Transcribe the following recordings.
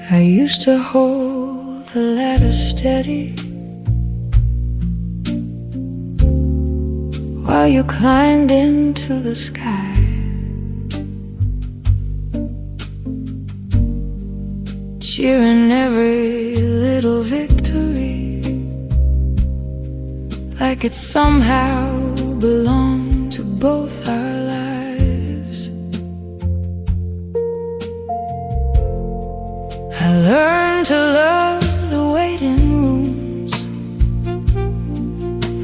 I used to hold the ladder steady while you climbed into the sky. Cheering every little victory, like it somehow belonged to both our lives. I learned to love the waiting rooms,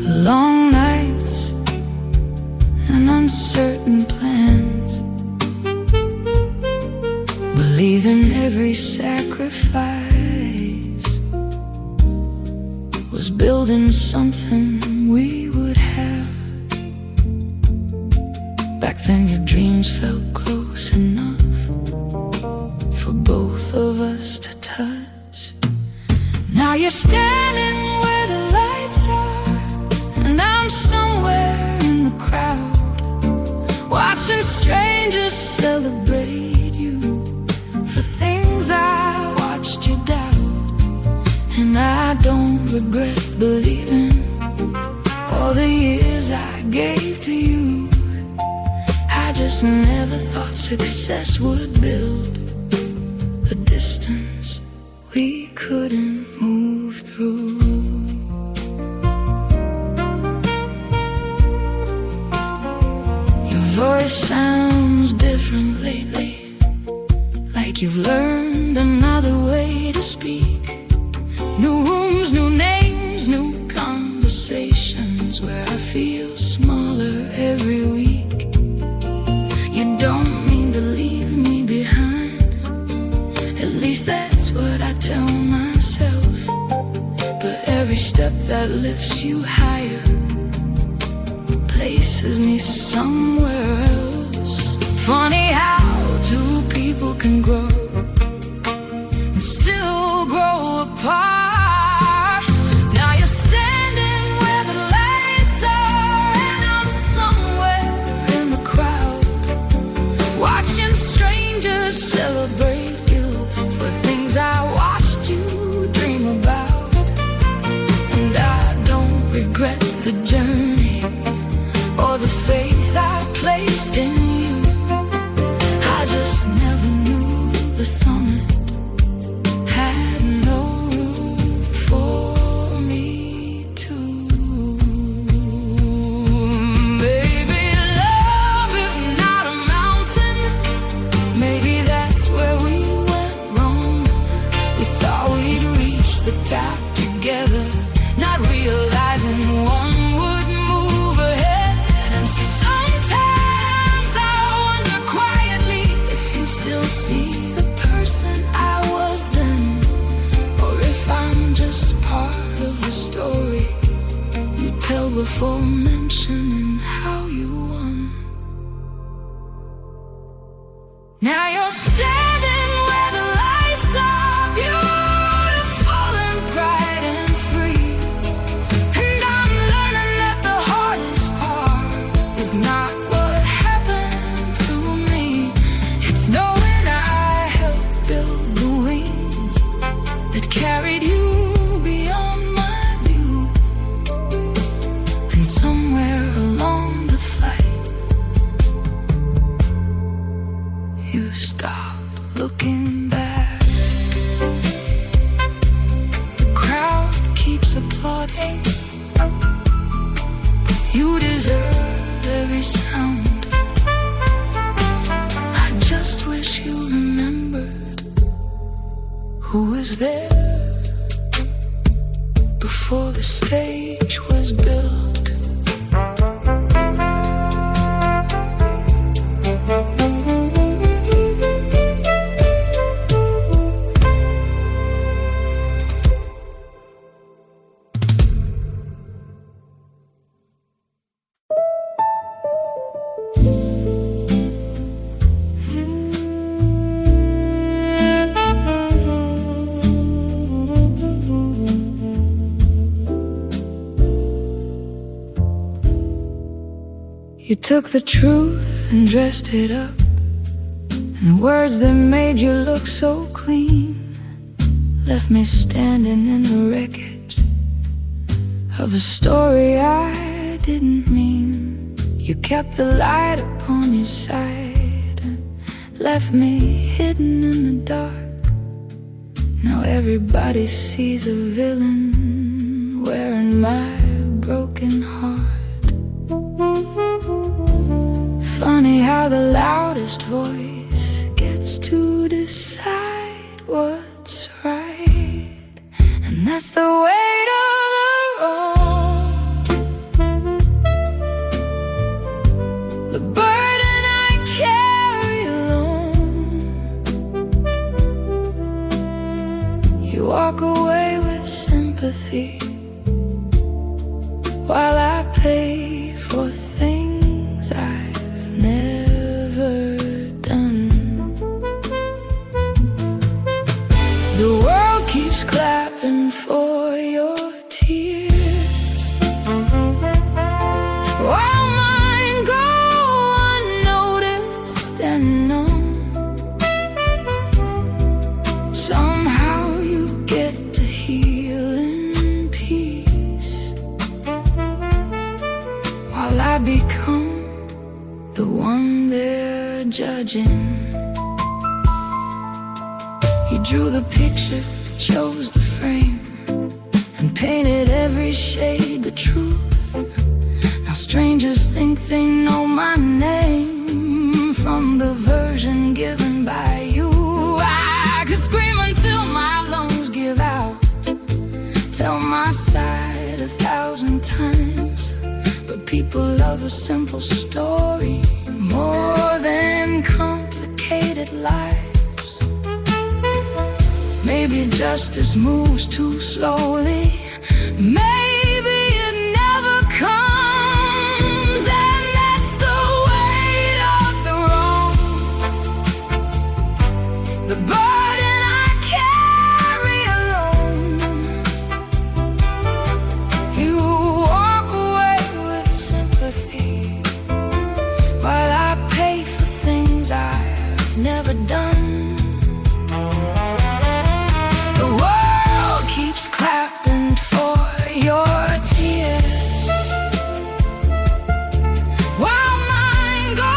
the long nights and uncertain plans. Believe in every sacrifice was building something we would have. Back then your dreams felt close enough for both of us to touch. Now you're standing where the lights are, and I'm somewhere in the crowd, watching strangers celebrate you for things I watched you doubt. And I don't regret believing all the years I gave to you. I just never thought success would build a distance we couldn't move through. Your voice sounds different lately, like you've learned another way to speak. New rooms, new names, new conversations, where I feel smaller every week. You don't mean to leave me behind, at least that's what I tell myself. But every step that lifts you higher places me somewhere else. Funny how two people can grow and still grow apart. Now you're standing where the lights are, and I'm somewhere in the crowd, watching strangers celebrate you for things I watched you dream about. And I don't regret the journey or the faith I placed in you. I just never knew the summit had no room for me too. Baby, love is not a mountain. Maybe that's where we went wrong. We thought we'd reach the top together, not realizing one would move ahead. And sometimes I wonder quietly if you still see the person I was then, or if I'm just part of the story you tell before mentioning how you won. Now you're standing where the lights are, beautiful and bright and free. And I'm learning that the hardest part is not what happened to me. It's knowing I helped build the wings that carried you beyond my view. And somewhere along the flight, you stopped looking back. The crowd keeps applauding. You deserve every sound. I just wish you remembered who was there before the stage was built. You took the truth and dressed it up in words that made you look so clean. left me standing in the wreckage of a story I didn't mean. You kept the light upon your side and left me hidden in the dark. Now everybody sees a villain wearing my broken heart. Funny how the loudest voice gets to decide what's right, and that's the weight of the wrong, the burden I carry alone. You walk away with sympathy while I pay for things I've never done. The world keeps clapping for your tears, while mine go unnoticed and numb. Somehow you get to heal in peace, while I become the one they're judging. You drew the picture, chose the frame, and painted every shade but truth. Now strangers think they know my name from the version given by you. I could scream until my lungs give out, tell my side 1,000 times, but people love a simple story more than complicated lives. Maybe justice moves too slowly, maybe it never comes, and that's the weight of the wrong, the burden I carry alone. You walk away with sympathy while I pay for things I've never done. Clapping for your tears, while mine go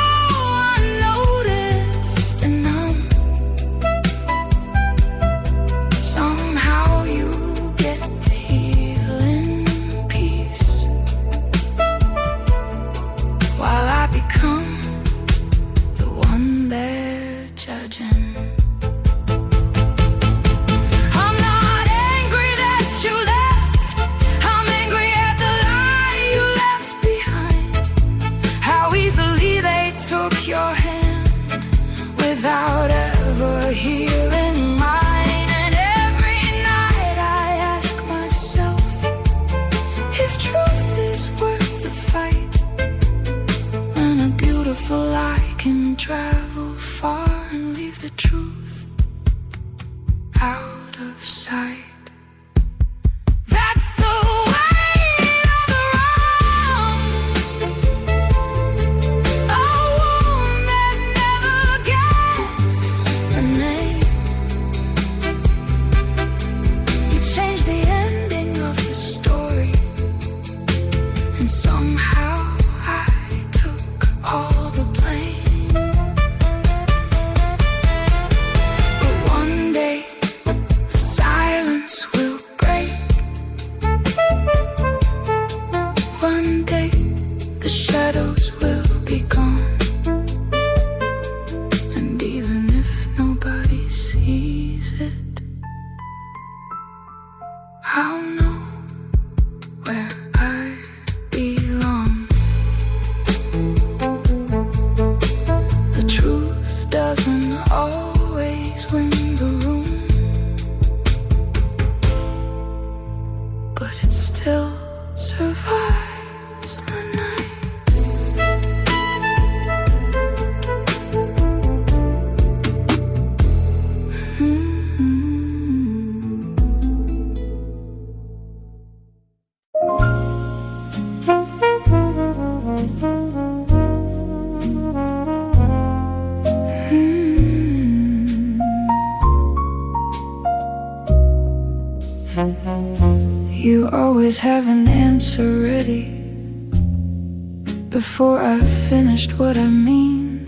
unnoticed and numb. Somehow you get to heal in peace, while I become the one they're judging. Your hand without ever hearing mine, and every night I ask myself if truth is worth the fight, when a beautiful lie can travel far and leave the truth out of sight. That's the weight of the wrong, somehow I took all the blame. But one day the silence will break. One day the shadows will be gone, and even if nobody sees it, I'll know where I belong. The truth doesn't always win the room, but it still survives the night. You always have an answer ready before I've finished what I mean.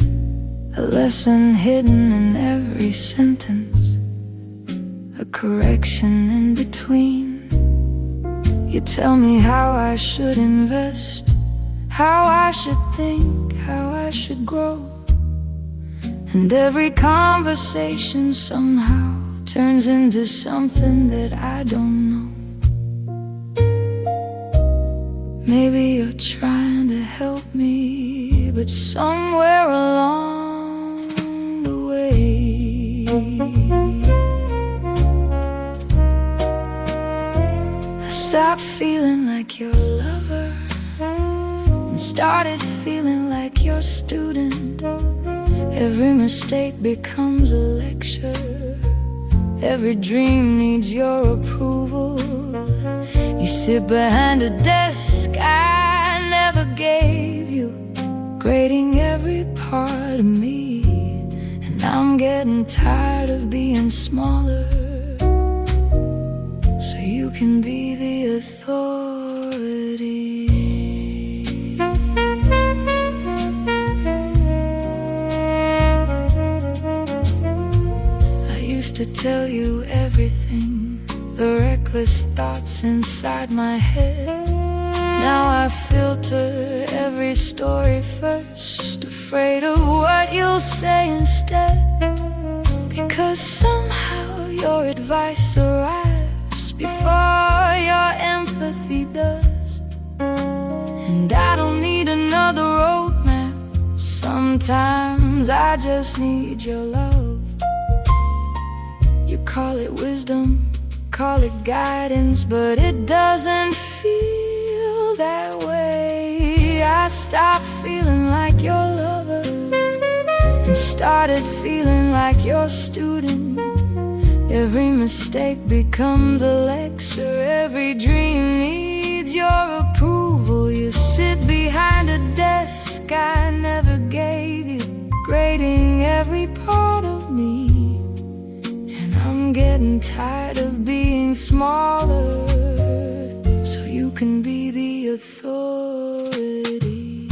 A lesson hidden in every sentence, a correction in between. You tell me how I should invest, how I should think, how I should grow. And every conversation somehow turns into something that I don't know. Maybe you're trying to help me, but somewhere along the way I stopped feeling like your lover and started feeling like your student. Every mistake becomes a lecture, every dream needs your approval. You sit behind a desk I never gave you, grading every part of me. And I'm getting tired of being smaller, so you can be the authority. I used to tell you everything, the reckless thoughts inside my head. Now I filter every story first, afraid of what you'll say instead. Because somehow your advice arrives before your empathy does. And I don't need another roadmap, sometimes I just need your love. You call it wisdom, call it guidance, but it doesn't feel that way. I stopped feeling like your lover and started feeling like your student. Every mistake becomes a lecture, every dream needs your approval. You sit behind a desk I never gave you, grading every part of me. I'm getting tired of being smaller, so you can be the authority.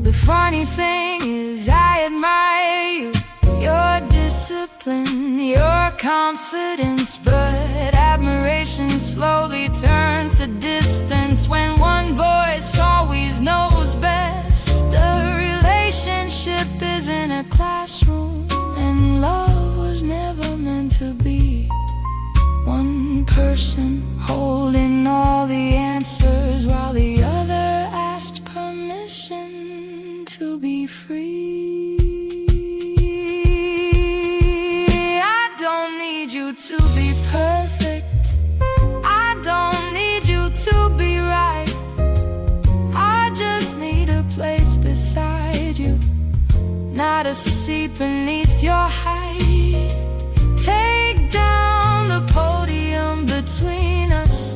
The funny thing is I admire you, your discipline, your confidence, but admiration slowly turns to distance when one voice always knows best. A relationship isn't a classroom, and love was never meant to be one person holding all the answers while the other asked permission to be free. I don't need you to be perfect, I don't need you to be right. I just need a place beside you, not a seat beneath your height. Take down the podium between us,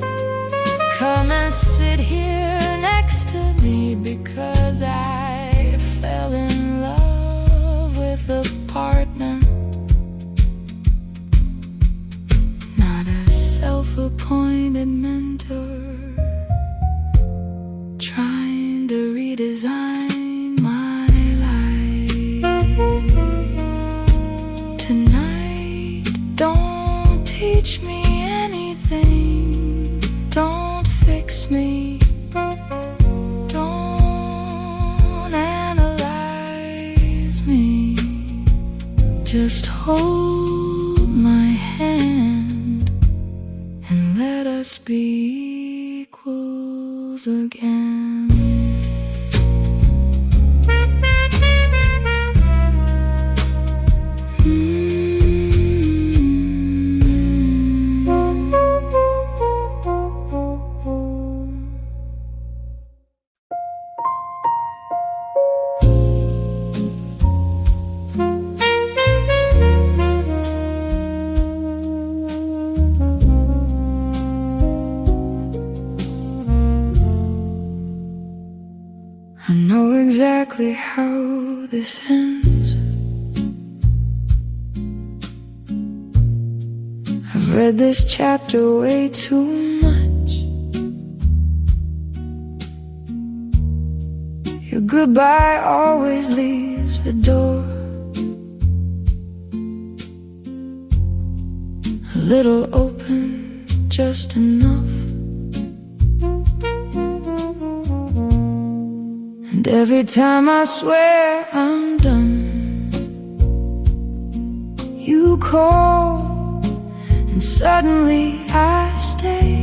come and sit here next to me, because I fell in love with a partner, not a self-appointed mentor trying to redesign my life. Tonight, don't teach me anything, don't fix me, don't analyze me. Just hold my hand and let us be equals again. I know exactly how this ends. I've read this chapter way too much. Your goodbye always leaves the door a little open, just enough. And every time I swear I'm done, you call, and suddenly I stay,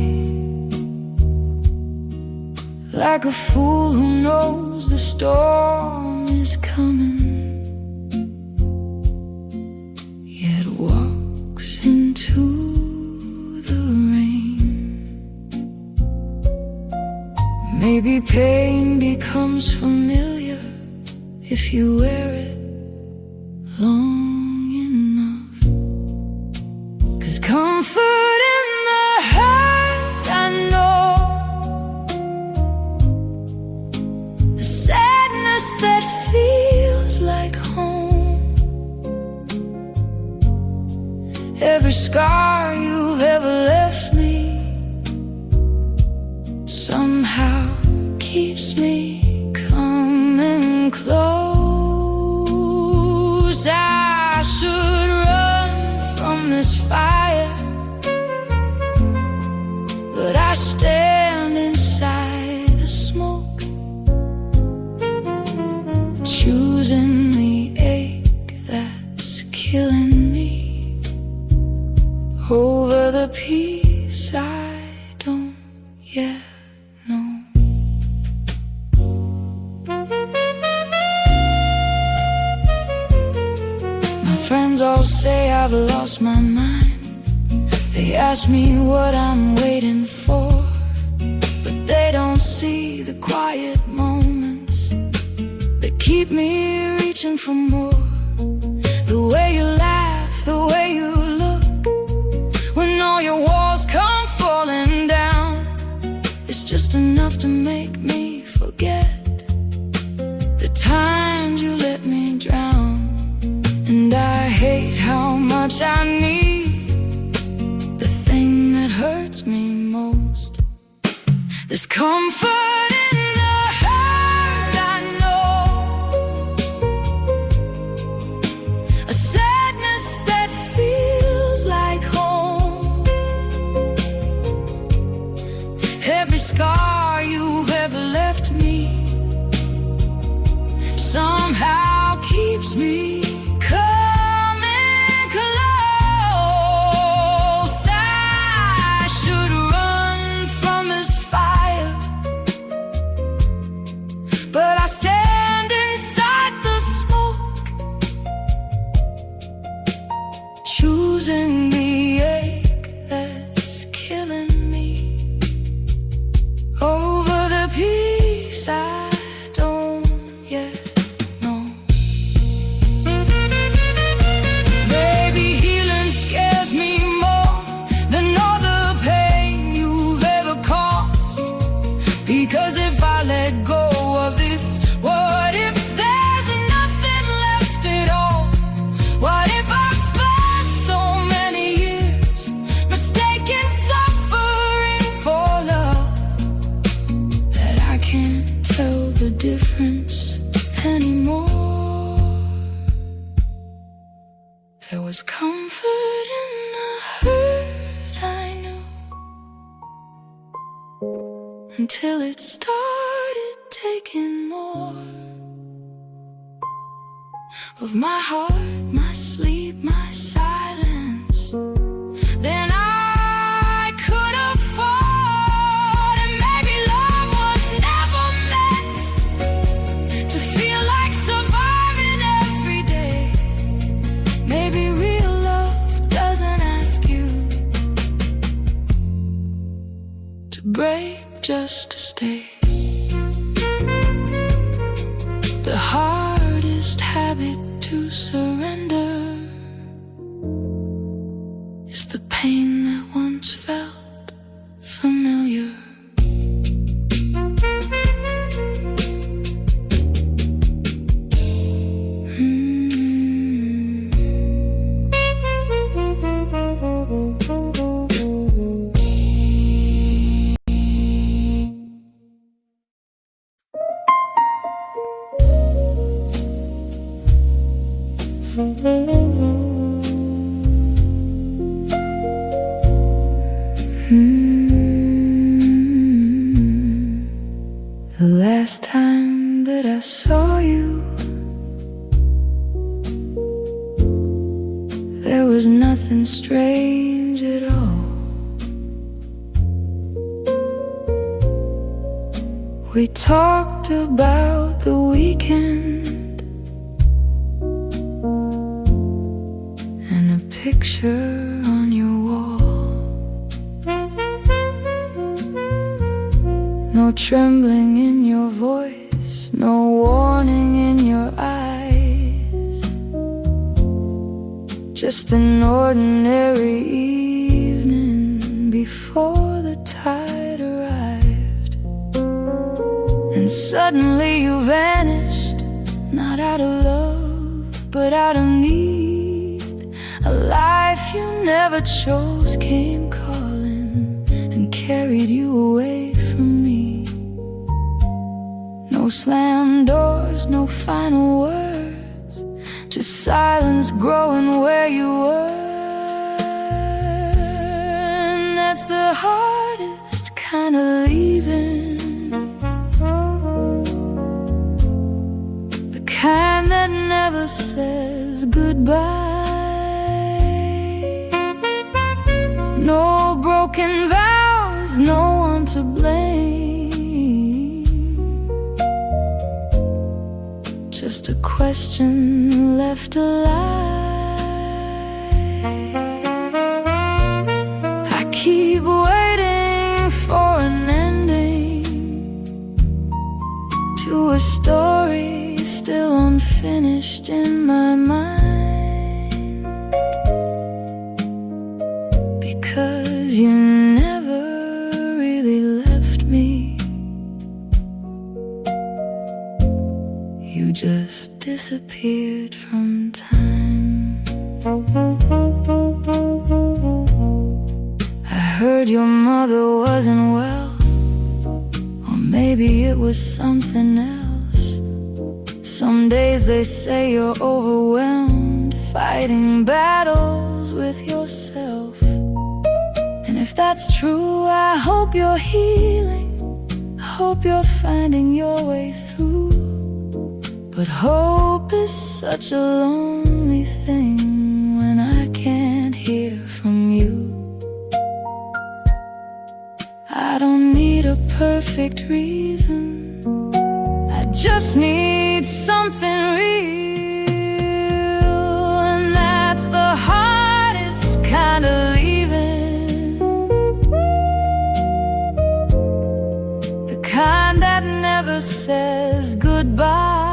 like a fool who knows the storm is coming, yet walks into the rain. Maybe pain becomes familiar if you wear it long enough. 'Cause comfort in the hurt, I know, a sadness that feels like home. Every scar you've ever left me somehow keeps me coming close. I should run from this fire, but I stand inside the smoke, choosing the ache that's killing me over the peace I don't yet know. My friends all say I've lost my mind. They ask me what I'm waiting for, but they don't see the quiet moments that keep me reaching for more. The way you laugh, the way you look, when all your walls come falling down, it's just enough to make me forget the times you let me drown. And I hate how much I need the thing that hurts me most. There's comfort in the hurt, I know, a sadness that feels like home. Every scar you've ever left me somehow keeps me coming close. I should run from this fire, but I stand inside the smoke, choosing the ache that's killing me over the peace I don't yet know. Maybe healing scares me more than all the pain you've ever caused, because if I let go of this, what if there's nothing left at all? What if I've spent so many years mistaking suffering for love that I can't tell the difference anymore? There was comfort in the hurt, I knew, until it started taking more of my heart, my sleep, my silence than I could afford. And maybe love was never meant to feel like surviving every day. Maybe real love doesn't ask you to break just to stay. The hardest habit to surrender is the pain that once felt familiar. Mm-hmm. The last time that I saw you, there was nothing strange at all. We talked about the weekend and a picture on your wall. No trembling in your voice, no warning in your eyes. Just an ordinary evening before the tide arrived. And suddenly you vanished, not out of love, but out of need. A life you never chose came calling and carried you away from me. No slammed doors, no final words, just silence growing where you were. And that's the hardest kind of leaving, the kind that never says goodbye. No broken vows, no one to blame, just a question left alive. I keep waiting for an ending to a story still unfinished in my mind, because you never really left me. You just disappeared from time. I heard your mother wasn't well, or maybe it was something else. Some days they say you're overwhelmed, fighting battles with yourself. And if that's true, I hope you're healing, I hope you're finding your way through. But hope is such a lonely thing when I can't hear from you. I don't need a perfect reason, I just need something real. And that's the hardest kind of leaving, the kind that never says goodbye.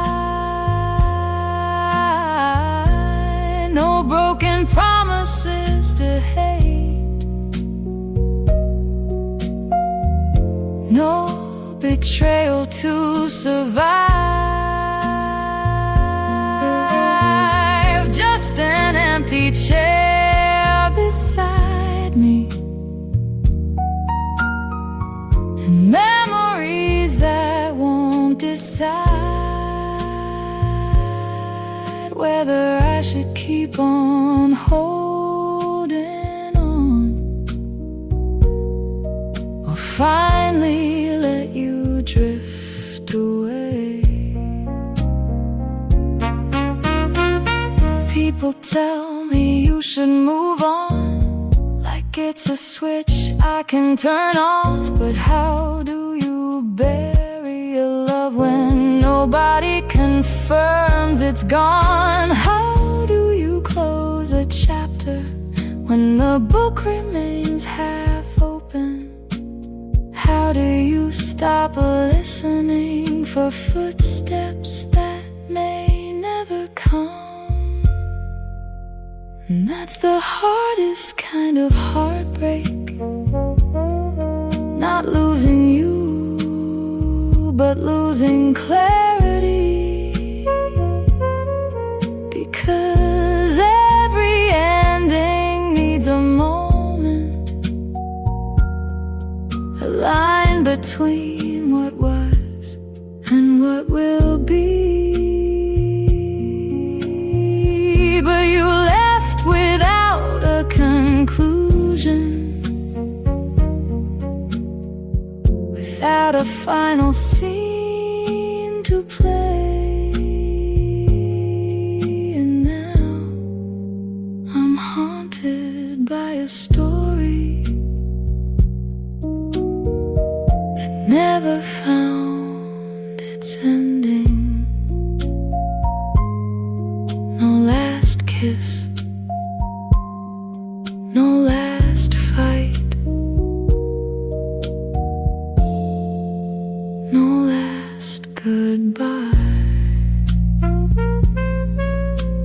No broken promises to hate, no betrayal to survive. Just an empty chair beside me, and memories that won't decide whether I should keep on holding on, or finally let you drift away. People tell me you should move on, like it's a switch I can turn off. But how do you bury a love when nobody confirms it's gone? How do you close a chapter when the book remains half open? How do you stop listening for footsteps that may never come? And that's the hardest kind of heartbreak, not losing you, but losing clarity. Because every ending needs a moment, a line between what was and what will be. kiss, no last fight, no last goodbye.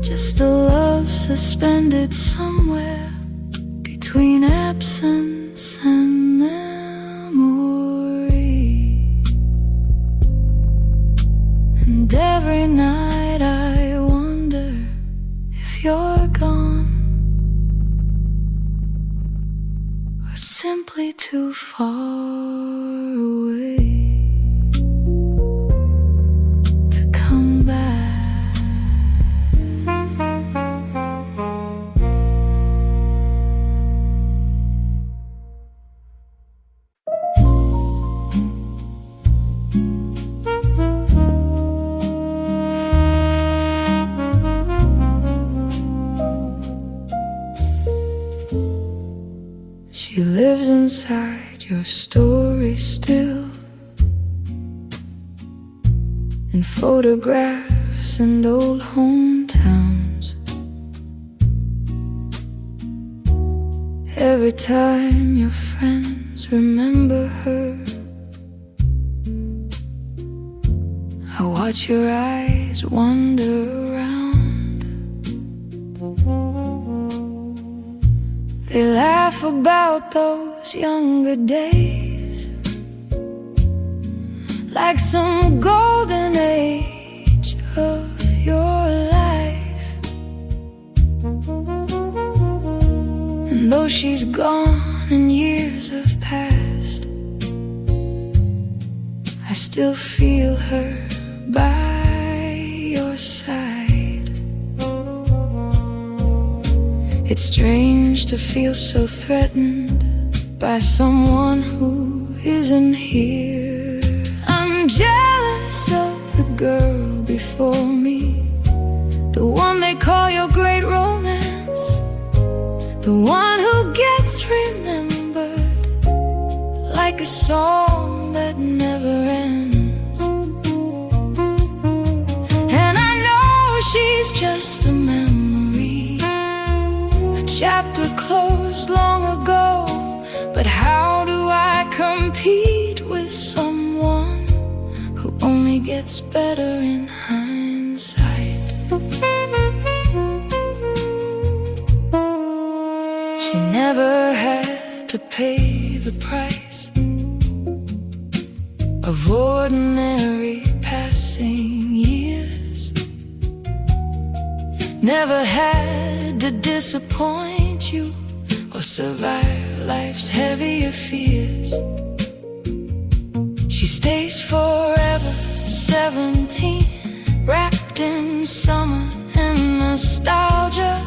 Just a love suspended somewhere between absence and memory. And every night I wonder if you're gone, or simply too far away to come back. She lives inside your story still, in photographs and old hometowns. Every time your friends remember her, I watch your eyes wander around. They laugh about those younger days, like some golden age of your life. And though she's gone and years have passed, I still feel her by your side. It's strange to feel so threatened by someone who isn't here. I'm jealous of the girl before me, the one they call your great romance, the one who gets remembered like a song that never ends. And I know she's just a memory, a chapter closed long ago. But how do I compete with someone who only gets better in hindsight? She never had to pay the price of ordinary passing years, never had to disappoint you or survive life's heavier fears. She stays forever 17, wrapped in summer and nostalgia,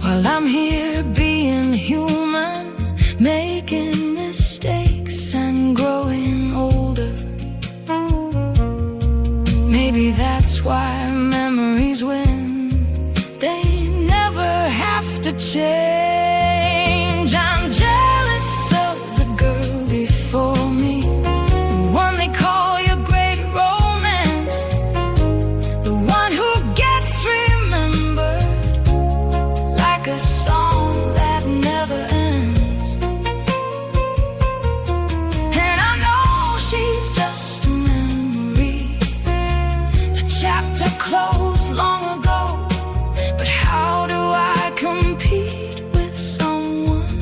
while I'm here being human, making mistakes and growing older. Maybe that's why memories win, they never have to change. I'm jealous of the girl before me, the one they call your great romance, the one who gets remembered like a song that never ends. And I know she's just a memory, a chapter closed long ago. But how do I compete with someone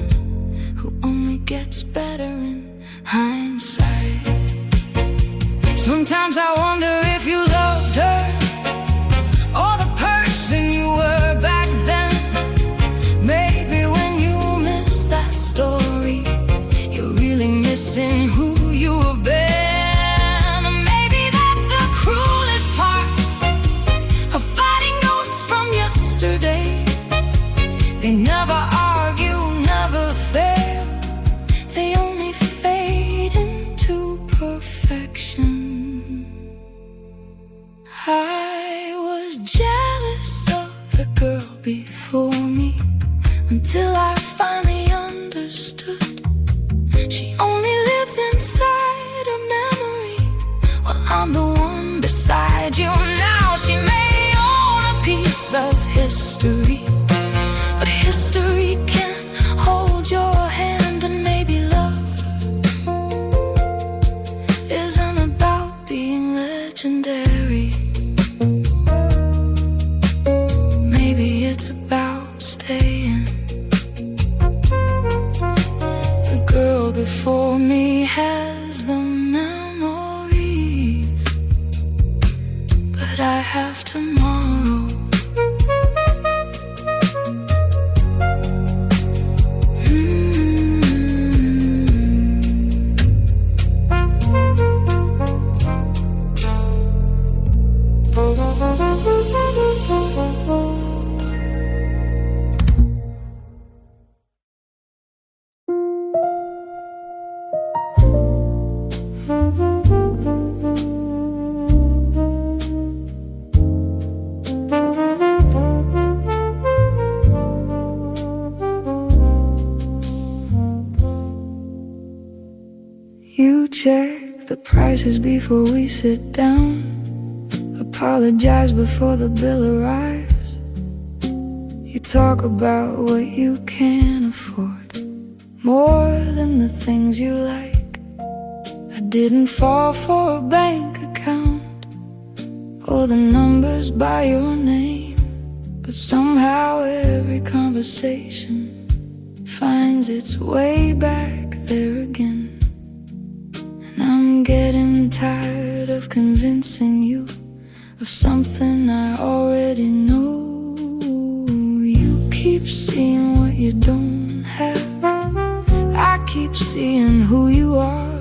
who only gets better in hindsight? Sometimes I wonder if you loved her, or the person you were back then. Maybe when you miss that story, you're really missing who you have been. And maybe that's the cruelest part of fighting ghosts from yesterday. They never argue, never fail, they only fade into perfection. I was jealous of the girl before me, until I finally understood she only lives inside a memory. Well, I'm the one beside you now. She may own a piece of secondary. Maybe it's about staying. The girl before me has the memories, but I have tomorrow. You check the prices before we sit down. Apologize before the bill arrives. You talk about what you can afford, more than the things you like. I didn't fall for a bank account or the numbers by your name, but somehow every conversation finds its way back there again. And I'm getting tired of convincing you of something I already know. You keep seeing what you don't have. I keep seeing who you are.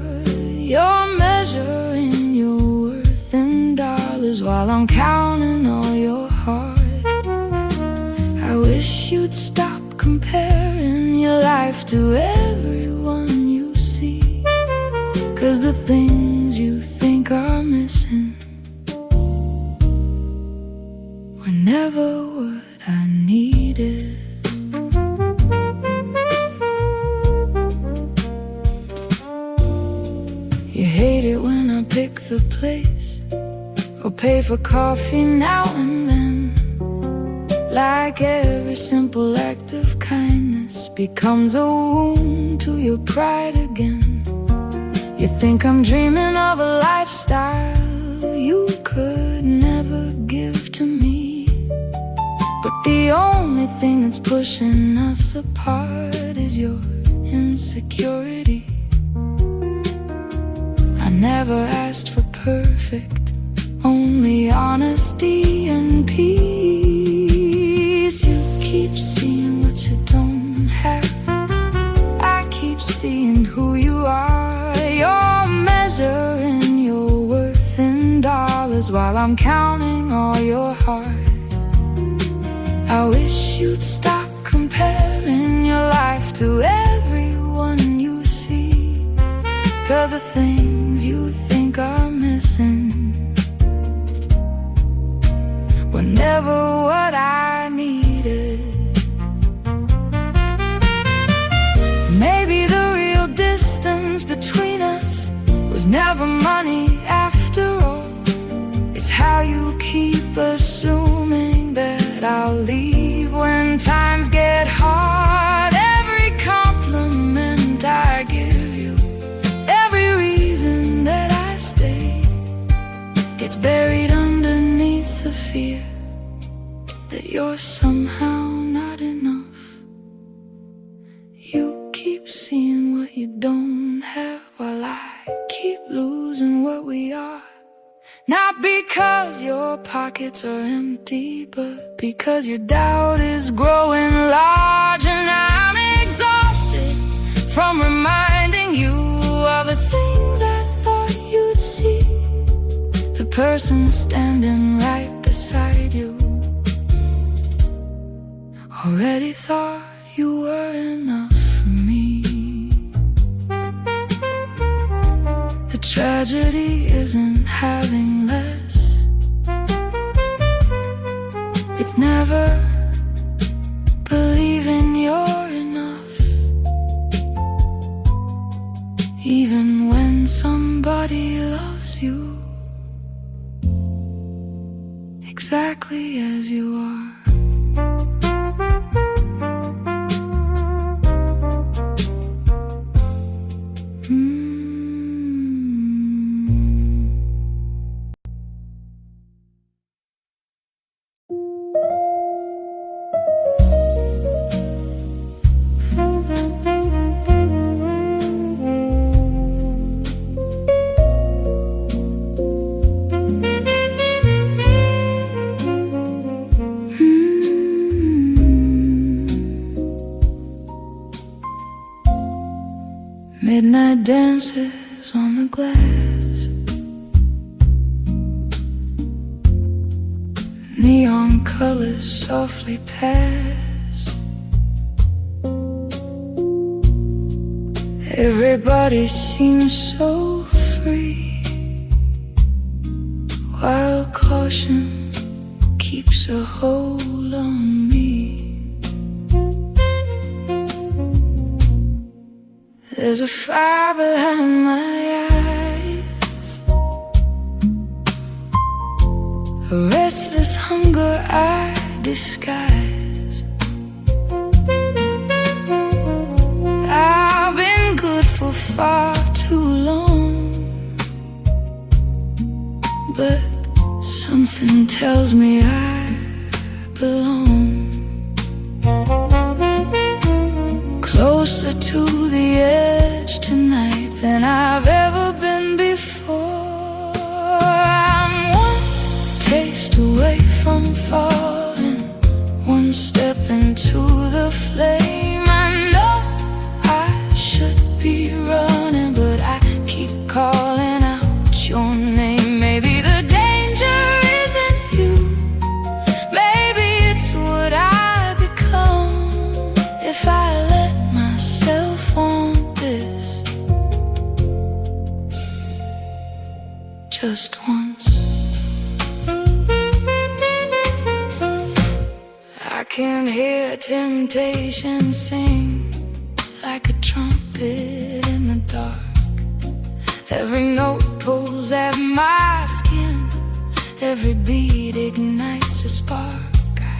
You're measuring your worth in dollars while I'm counting all your heart. I wish you'd stop comparing your life to everyone you see, 'cause the things you think are missing were never what I needed. You hate it when I pick the place or pay for coffee now and then, like every simple act of kindness becomes a wound to your pride again. You think I'm dreaming of a lifestyle you could never give to me, but the only thing that's pushing us apart is your insecurity. I never asked for perfect, only honesty and peace. You keep seeing what you don't have. I keep seeing who you are. You're measuring your worth in dollars while I'm counting all your heart. I wish you'd stop comparing your life to everyone you see, 'cause the things you think are missing were never what I needed. Maybe the real distance between us was never money after all. It's how you keep assuming that I'll leave when times get hard. Every compliment I give you, every reason that I stay, gets buried underneath the fear that you're somehow not enough. You keep seeing what you don't have while I keep losing what we are. Not because your pockets are empty, but because your doubt is growing large. And I'm exhausted from reminding you of the things I thought you'd see. The person standing right beside you already thought you were enough for me. The tragedy isn't having less, it's never believing you're enough, even when somebody loves you exactly as you are. dances on the glass. Neon colors softly pass. Everybody seems so free, while caution keeps a hold on me. There's a fire behind my eyes, a restless hunger I disguise. I've been good for far too long, but something tells me I belong closer to the edge tonight than I've ever been before. I'm one taste away from falling, one step into the flame. I know I should be running, but I keep calling out your name. Maybe the danger isn't you, maybe it's what I become if I let myself want this just once. I can hear temptation sing like a trumpet in the dark. Every note pulls at my skin, every beat ignites a spark. I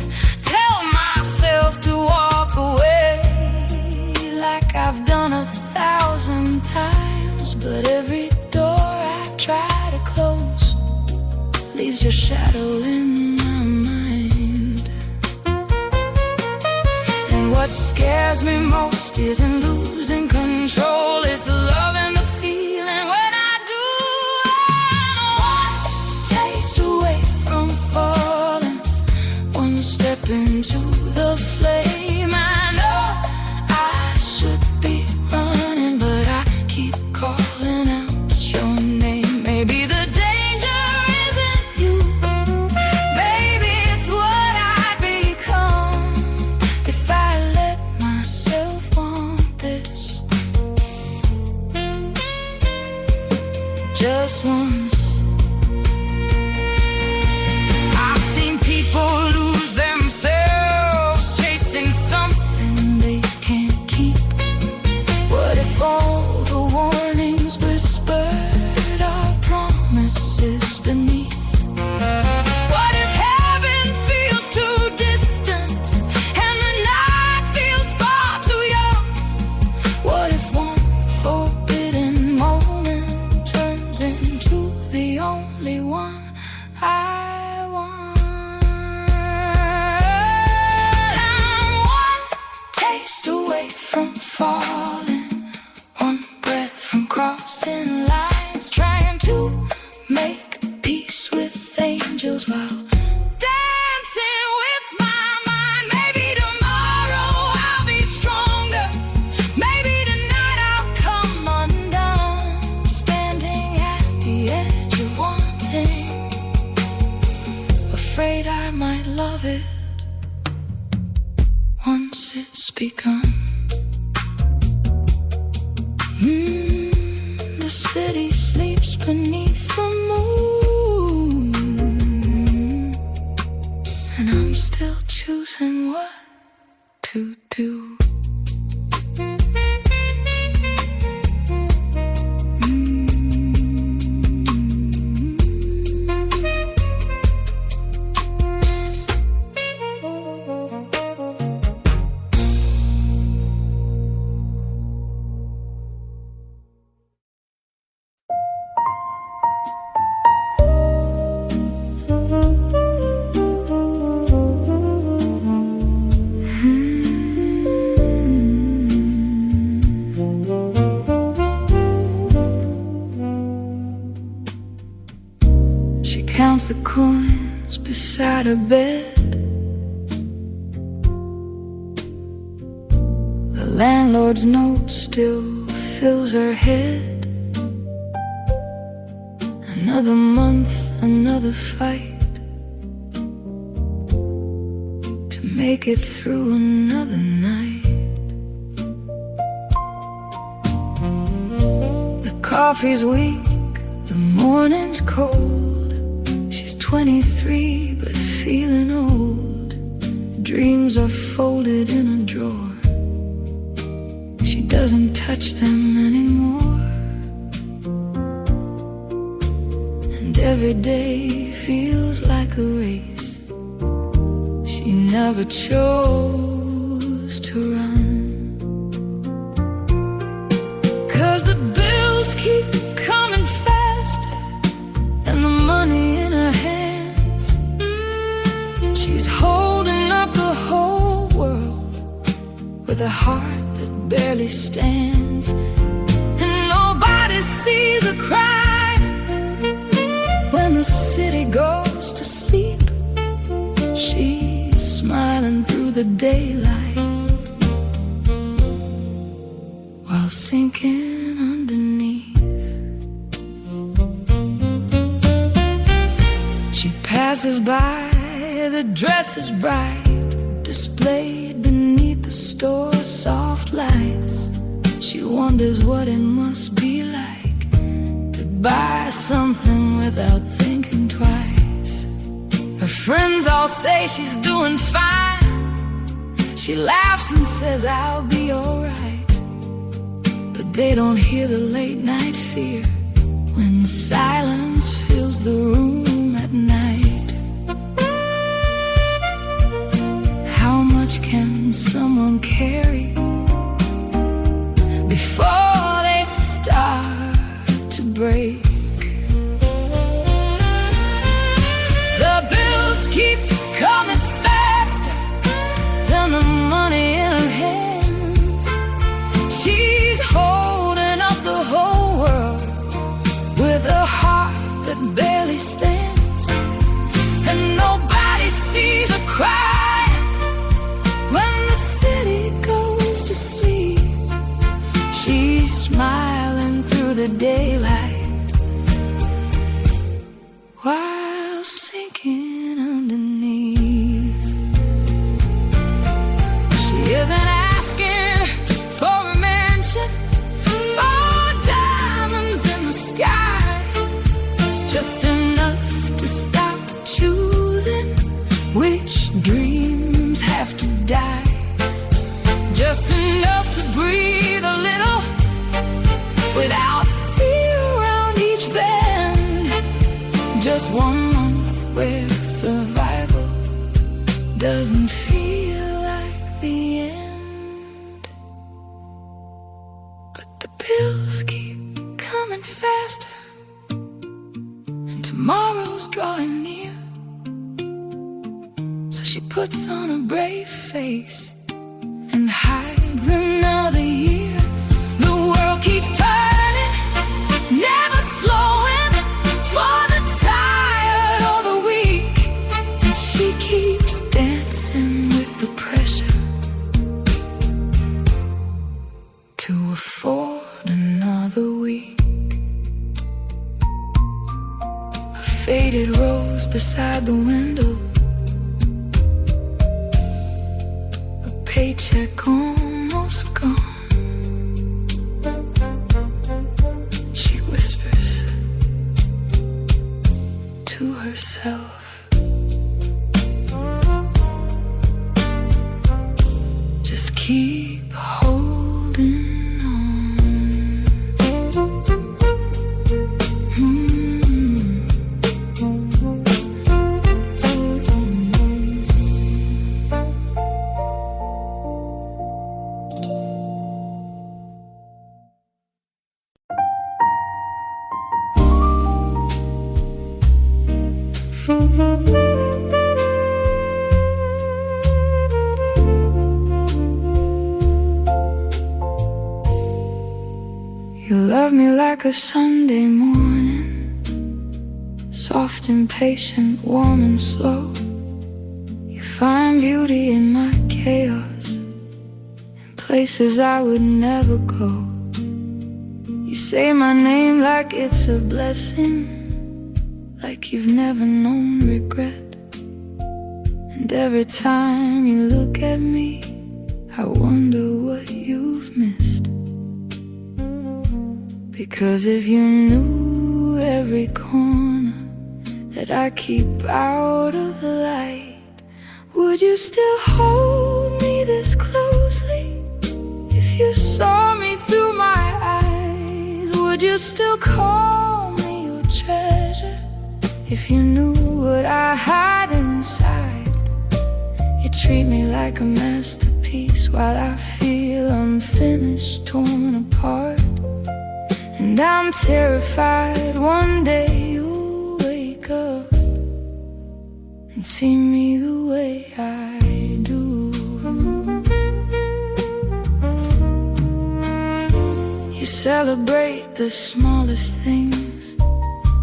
tell myself to walk away like I've done 1,000 times, but every door I try to close leaves your shadow in my mind. And what scares me most isn't losing control, it's loving the feeling when I do. I'm one taste away from falling, one step into the flame. I know I should be running, but I keep calling out your name. Maybe the danger isn't you, maybe it's what I become if I let myself want this just once. I've seen people lose themselves chasing something they can't keep. What if all the warnings whispered are promises beneath? What if heaven feels too distant and the night feels far too young? What if one forbidden moment turns into the only one I want? I'm one taste away from falling, one breath from crossing lines, trying to make peace with angels while dancing with my mind. Maybe tomorrow I'll be stronger, maybe tonight I'll come undone, standing at the edge of wanting, afraid I might love it once it's begun. The city sleeps beneath the moon, and I'm still choosing what to do. Counts the coins beside her bed. The landlord's note still fills her head. Another month, another fight to make it through another night. The coffee's weak, the morning's cold. She's 23 but feeling old. Dreams are folded in a drawer. She doesn't touch them anymore. And every day feels like a race. She never chose to run. 'Cause the bills keep coming faster than the money in her hands. She's holding up the whole world with a heart that barely stands. And nobody sees her cry when the city goes to sleep. She's smiling through the daylight while sinking underneath. She passes by, the dress is bright, displayed beneath the store soft lights. She wonders what it must be like to buy something without thinking twice. Her friends all say she's doing fine. She laughs and says I'll be alright. But they don't hear the late night fear when silence fills the room at night. How much can someone carry before they start to break? The bills keep coming faster than the money in her hands. She's holding up the whole world with a heart that barely stands. And nobody sees her cry when the city goes to sleep. She's smiling through the daylight while sinking underneath. She isn't asking for a mansion or diamonds in the sky, just enough to stop choosing which dreams have to die. Just enough to breathe a little without fear around each bend. Just 1 month where survival doesn't feel like the end. But the bills keep coming faster, and tomorrow's drawing near. So she puts on a brave face and hides another year. The world keeps turning, never slowing for the tired or the weak. And she keeps dancing with the pressure to afford another week. A faded rose beside the window, paycheck almost gone. She whispers to herself, just keep holding on. You love me like a Sunday morning, soft and patient, warm and slow. You find beauty in my chaos, in places I would never go. You say my name like it's a blessing, like you've never known regret. And every time you look at me, I wonder what you've missed. Because if you knew every corner that I keep out of the light, would you still hold me this closely? If you saw me through my eyes, would you still call me your treasure? If you knew what I hide inside, you treat me like a masterpiece while I feel unfinished, torn apart. And I'm terrified one day you'll wake up and see me the way I do. You celebrate the smallest things,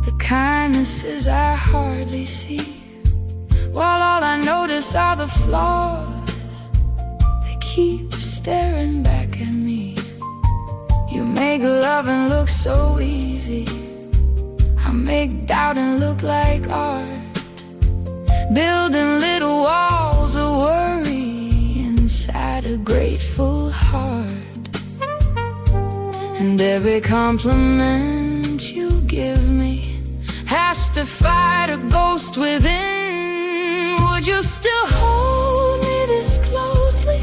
the kindnesses I hardly see, while all I notice are the flaws. They keep staring back at me. You make loving look so easy, I make doubting look like art, building little walls of worry inside a grateful heart. And every compliment you give me has to fight a ghost within. Would you still hold me this closely?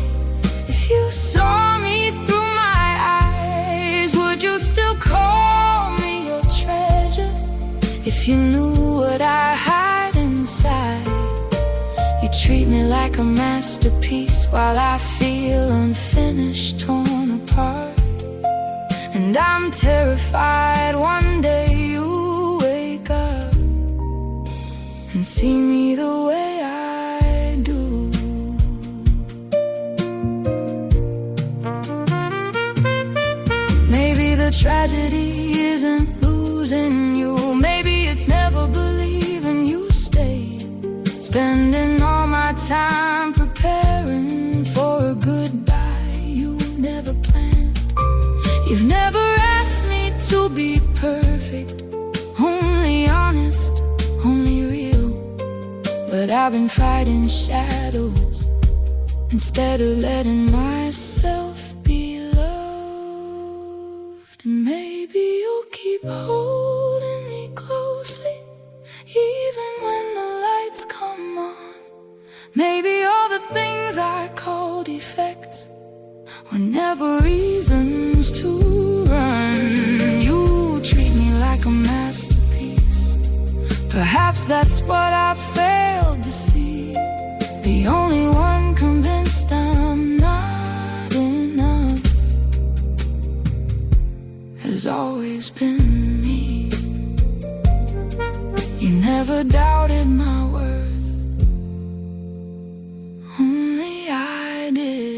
If you saw me through my eyes, would you still call me your treasure? If you knew what I hide inside, you treat me like a masterpiece while I feel unfinished, torn apart. And I'm terrified one day you'll wake up and see me the way I do. Maybe the tragedy isn't losing you, maybe it's never believing you stay, spending all my time preparing for a goodbye you never planned. You've never asked me to be perfect, only honest, only real. But I've been fighting shadows instead of letting myself be loved. And maybe you'll keep holding me closely even when the lights come on. Maybe all the things I call defects were never reasons to run. You treat me like a masterpiece. Perhaps that's what I failed to see. The only one convinced I'm not enough has always been me. You never doubted my worth, only I did.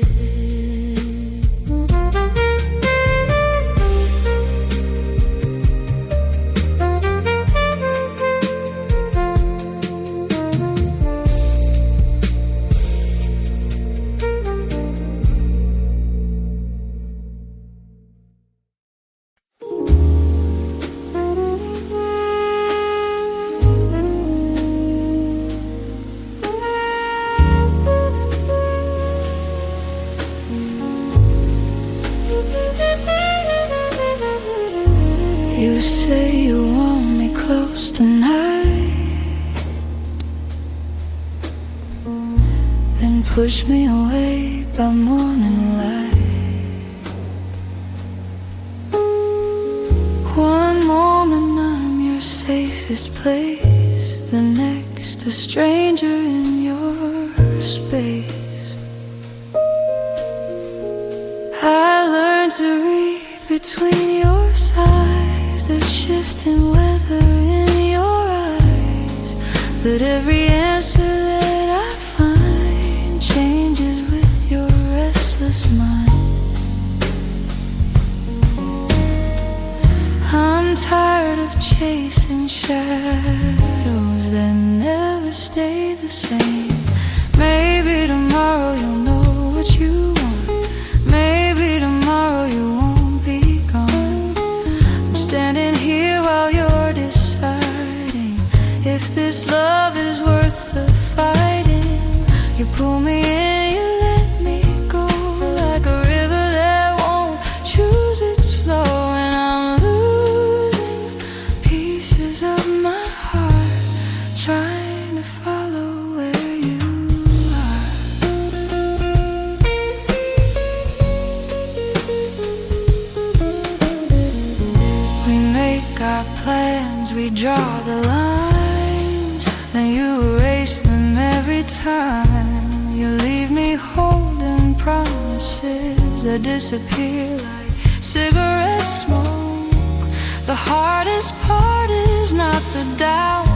You say you want me close tonight, then push me away by morning light. One moment I'm your safest place, the next a stranger in your space. I learned to read between your sighs, the shifting weather in your eyes. But every answer that I find changes with your restless mind. I'm tired of chasing shadows that never stay the same. Maybe tomorrow you'll know what you want. Maybe tomorrow you won't be gone. I'm standing here while you're deciding pull me in, you let me go, like a river that won't choose its flow. And I'm losing pieces of my heart, trying to follow where you are. We make our plans, we draw the lines, then you erase them every time. You leave me holding promises that disappear like cigarette smoke. The hardest part is not the doubt,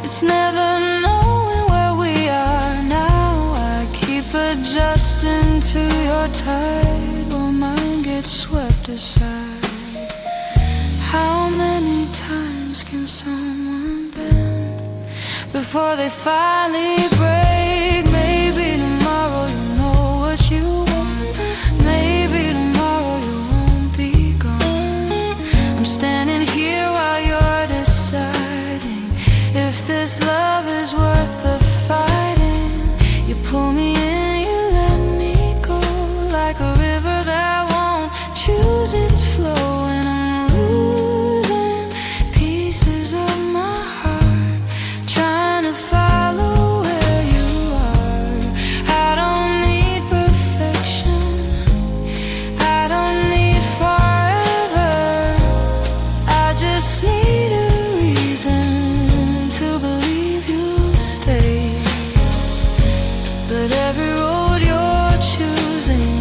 it's never knowing where we are now. I keep adjusting to your tide while mine gets swept aside. How many times can someone bend before they finally break? Maybe tomorrow you'll know what you want, maybe tomorrow you won't be gone. I'm standing here while you're deciding if this love is worth the fighting. You pull me in, you let me go, like a river that won't choose its flow. And I'm losing pieces of my heart, trying to follow where you are. I don't need perfection, I don't need forever, I just need a reason to believe you'll stay. But every road you're choosing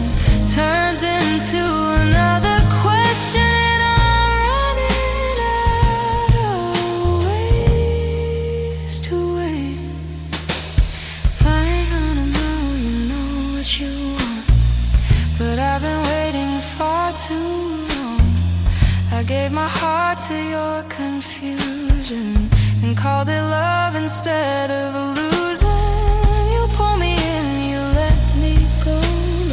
turns into another question, and I'm running out of ways to wait. Flying on a moon, you know what you want, but I've been waiting far too long. I gave my heart to your confusion and called it love instead of losing. You pull me in, you let me go,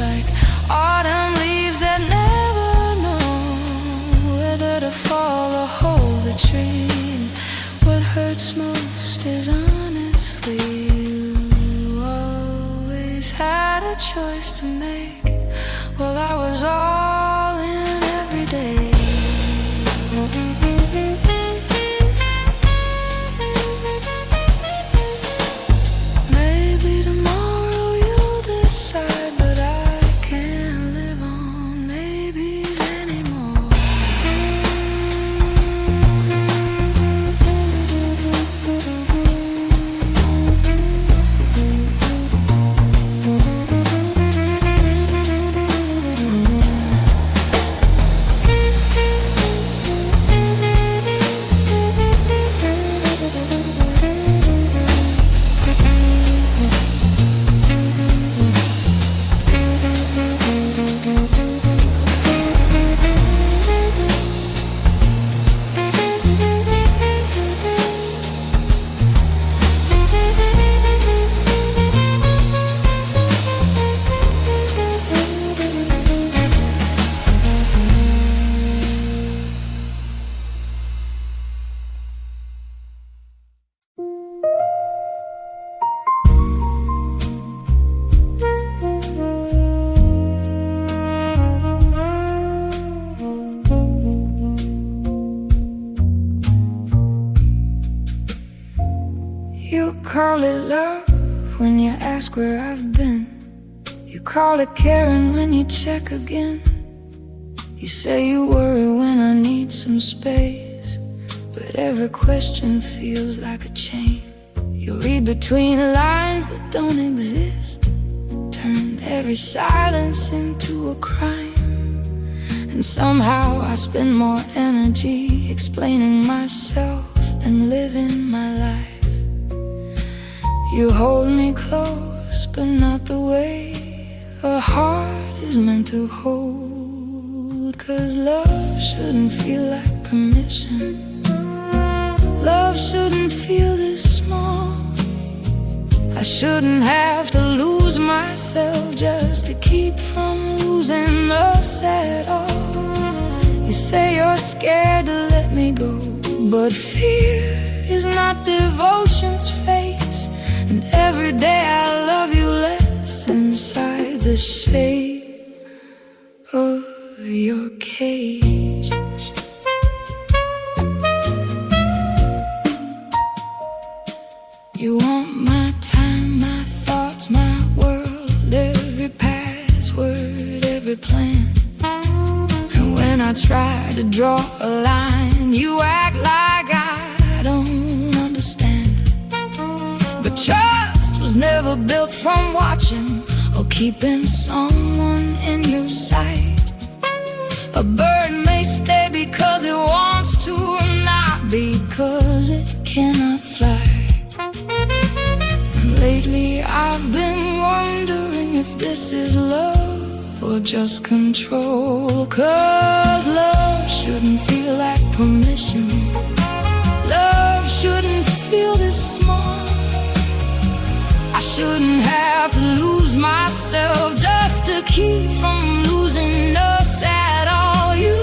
like autumn leaves that never know whether to fall or hold the tree. And what hurts most is honestly you always had a choice to make. Well, I was all in every day. Maybe tomorrow you'll decide, but I can't live on maybes anymore. You call it love when you ask where I've been. You call it caring when you check again. You say you worry when I need some space, but every question feels like a chain. You read between lines that don't exist, turn every silence into a crime. And somehow I spend more energy explaining myself than living my life. You hold me close, but not the way a heart is meant to hold. 'Cause love shouldn't feel like permission. Love shouldn't feel this small. I shouldn't have to lose myself just to keep from losing us at all. You say you're scared to let me go, but fear is not devotion's face. And every day I love you less the shape of your cage. You want my time, my thoughts, my world, every password, every plan. And when I try to draw a line, you act like I don't understand. But trust was never built from watching or keeping someone in your sight. A bird may stay because it wants to, not because it cannot fly. And lately I've been wondering if this is love or just control. 'Cause love shouldn't feel like permission. Love shouldn't feel this small. I shouldn't have to lose myself just to keep from losing us at all. You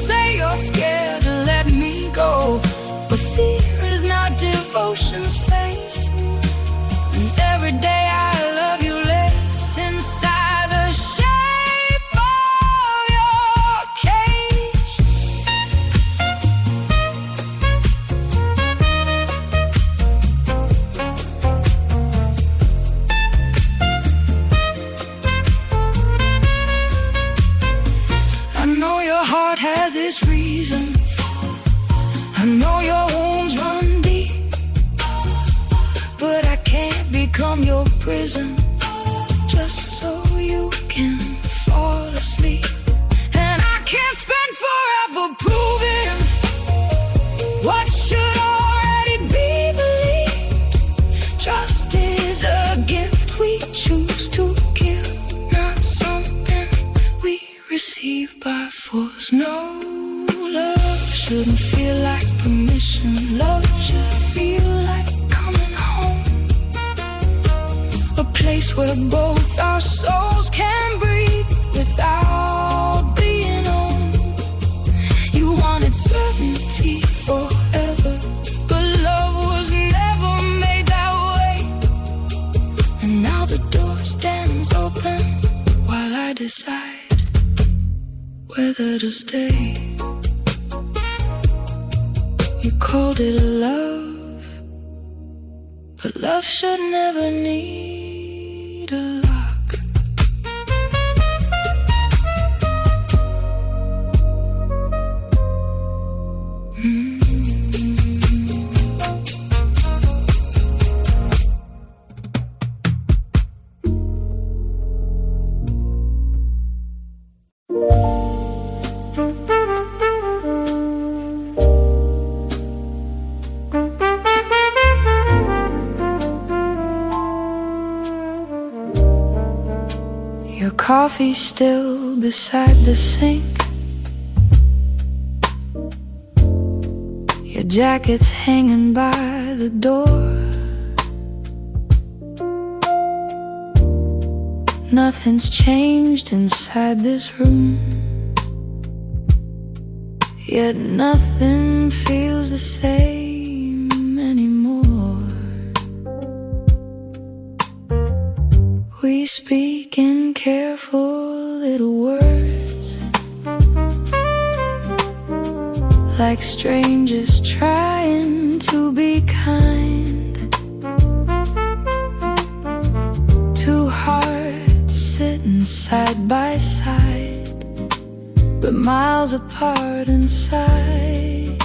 say you're scared to let me go, but fear is not devotion's face. And every day I love you less inside the shape of your cage. I know your heart has its reasons. I know your wounds run deep, but I can't become your prison just so you can fall asleep. And I can't spend forever proving what should already be believed. Trust is a gift we choose to give, not something we receive by force. No, love shouldn't feel like permission. Love should feel like coming home, a place where both our souls can breathe without being owned. You wanted certainty forever, but love was never made that way. And now the door stands open while I decide whether to stay. You called it love, but love should never need a lock. Your coffee still beside the sink. Your jacket's hanging by the door. Nothing's changed inside this room, yet nothing feels the same anymore. We speak in careful little words, like strangers trying to be kind. Two hearts sitting side by side, but miles apart inside.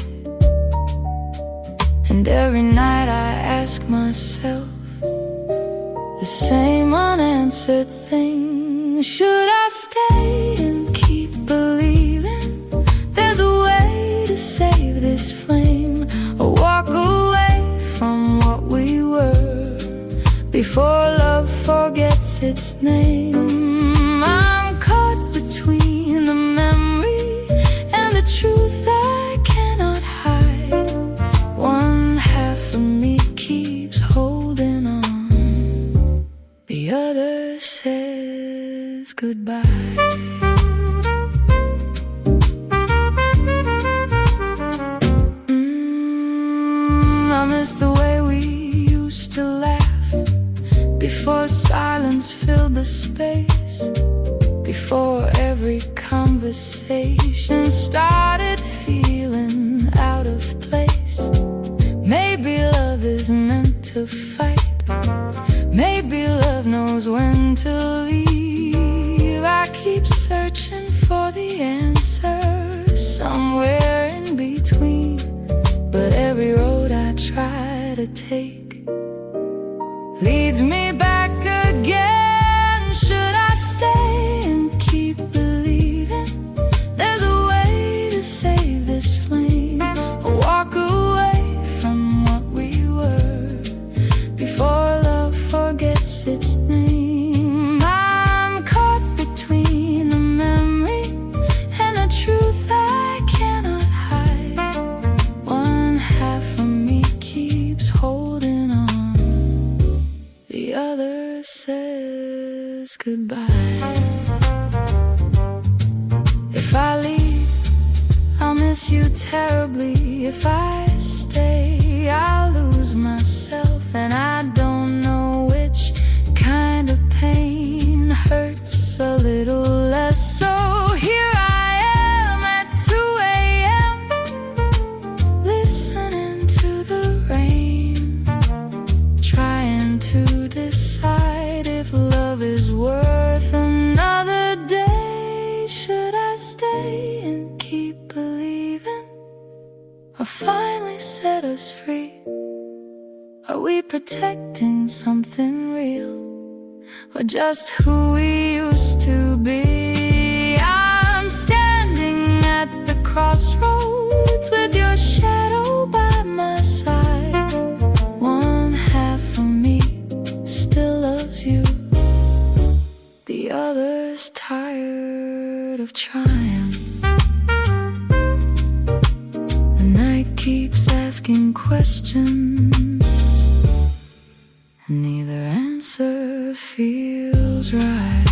And every night I ask myself the same unanswered thing. Should I stay and keep believing there's a way to save this flame, or walk away from what we were before love forgets its name? I'm caught between the memory and the truth I cannot hide. One half of me keeps holding on, the other says goodbye. I miss the way we used to laugh before silence filled the space, before every conversation started feeling out of place. Maybe love is meant to fight, maybe love knows when to leave. I keep searching for the answer somewhere in between, but every road I try to take leads me back again. Should I stay and keep believing there's a way to save this flame, or walk away from what we were before love forgets its name? I'm caught between the memory and the truth I cannot hide. One half of me keeps holding on, the other says goodbye. If I leave, I'll miss you terribly. If I stay, I'll lose myself, and I don't know which kind of pain hurts a little less. So here I am at 2 a.m. listening to the rain, trying to decide if love is worth another day. Should I stay and keep believing, or finally set us free? Are we protecting something real, or just who we used to be? I'm standing at the crossroads with your shadow by my side. One half of me still loves you, the other's tired of trying. The night keeps asking questions, and neither answer feels right.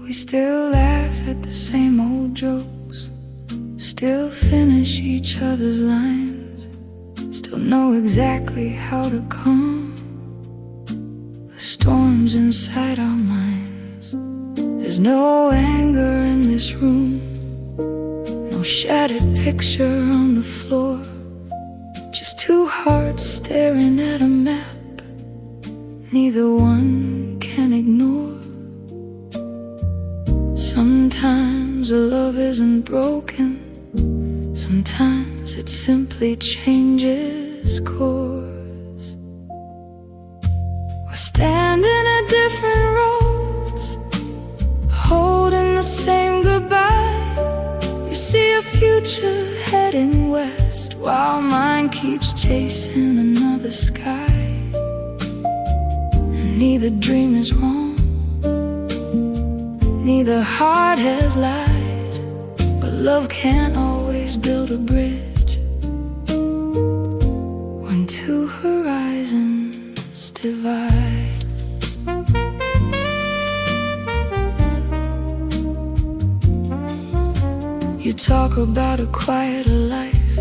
We still laugh at the same old jokes, still finish each other's lines, still know exactly how to calm the storms inside our minds. There's no anger in this room, no shattered picture on the floor, just two hearts staring at a map neither one can ignore. Sometimes a love isn't broken, sometimes it simply changes course. We're standing at different roads, holding the same goodbye. You see a future heading west, while mine keeps chasing another sky. And neither dream is wrong, neither heart has lied, but love can't always build a bridge when two horizons divide. You talk about a quieter life,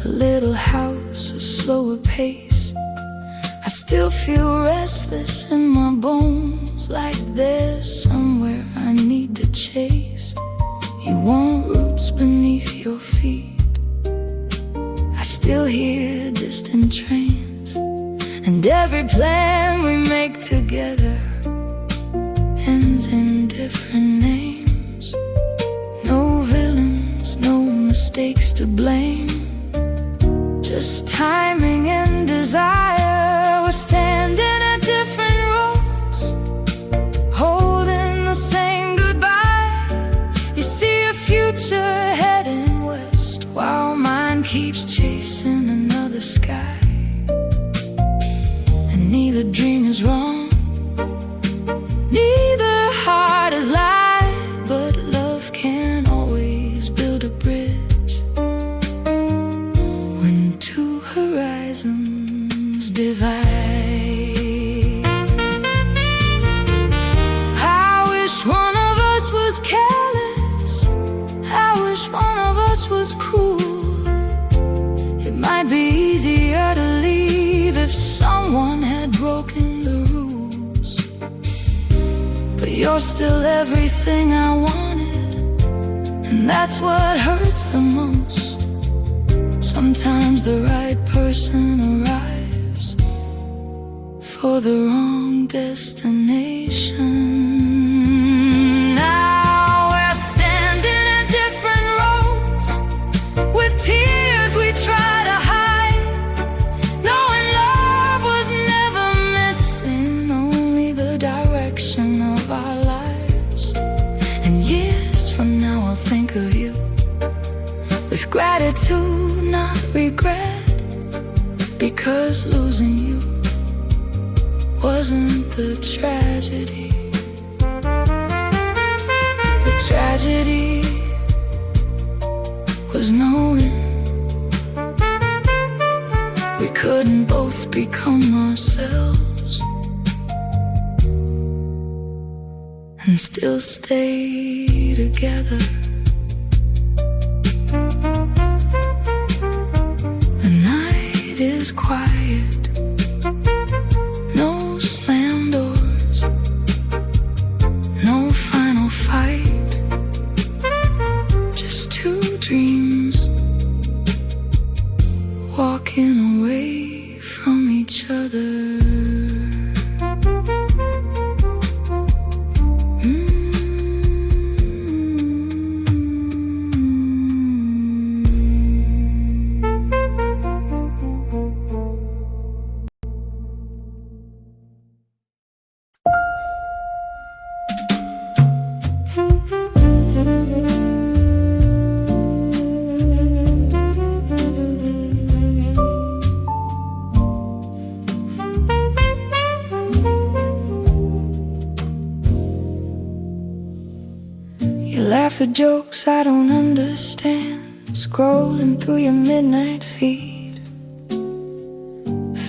a little house, a slower pace. I still feel restless in my bones, like there's somewhere I need to chase. You want roots beneath your feet, I still hear distant trains, and every plan we make together ends in different names. No villains, no mistakes to blame, just timing and desire. We're standing at different roads, holding the same goodbye. You see a future heading west, while mine keeps chasing another sky. neither dream is wrong, neither heart is light, but love can always build a bridge when two horizons divide. I wish one of us was careless, I wish one of us was cruel. It might be easier to leave if someone had broken the rules. But you're still everything I wanted, and that's what hurts the most. Sometimes the right person arrives for the wrong destination. Now we're standing at different roads, with tears we try to hide, knowing love was never missing, only the direction of our lives. And years from now I'll think of you with gratitude, not regret, because losing you wasn't the tragedy. The tragedy was knowing we couldn't both become ourselves and still stay together. The night is quiet, no slam doors, no final fight, just two dreams walking away from each other. You laugh at jokes I don't understand, scrolling through your midnight feed.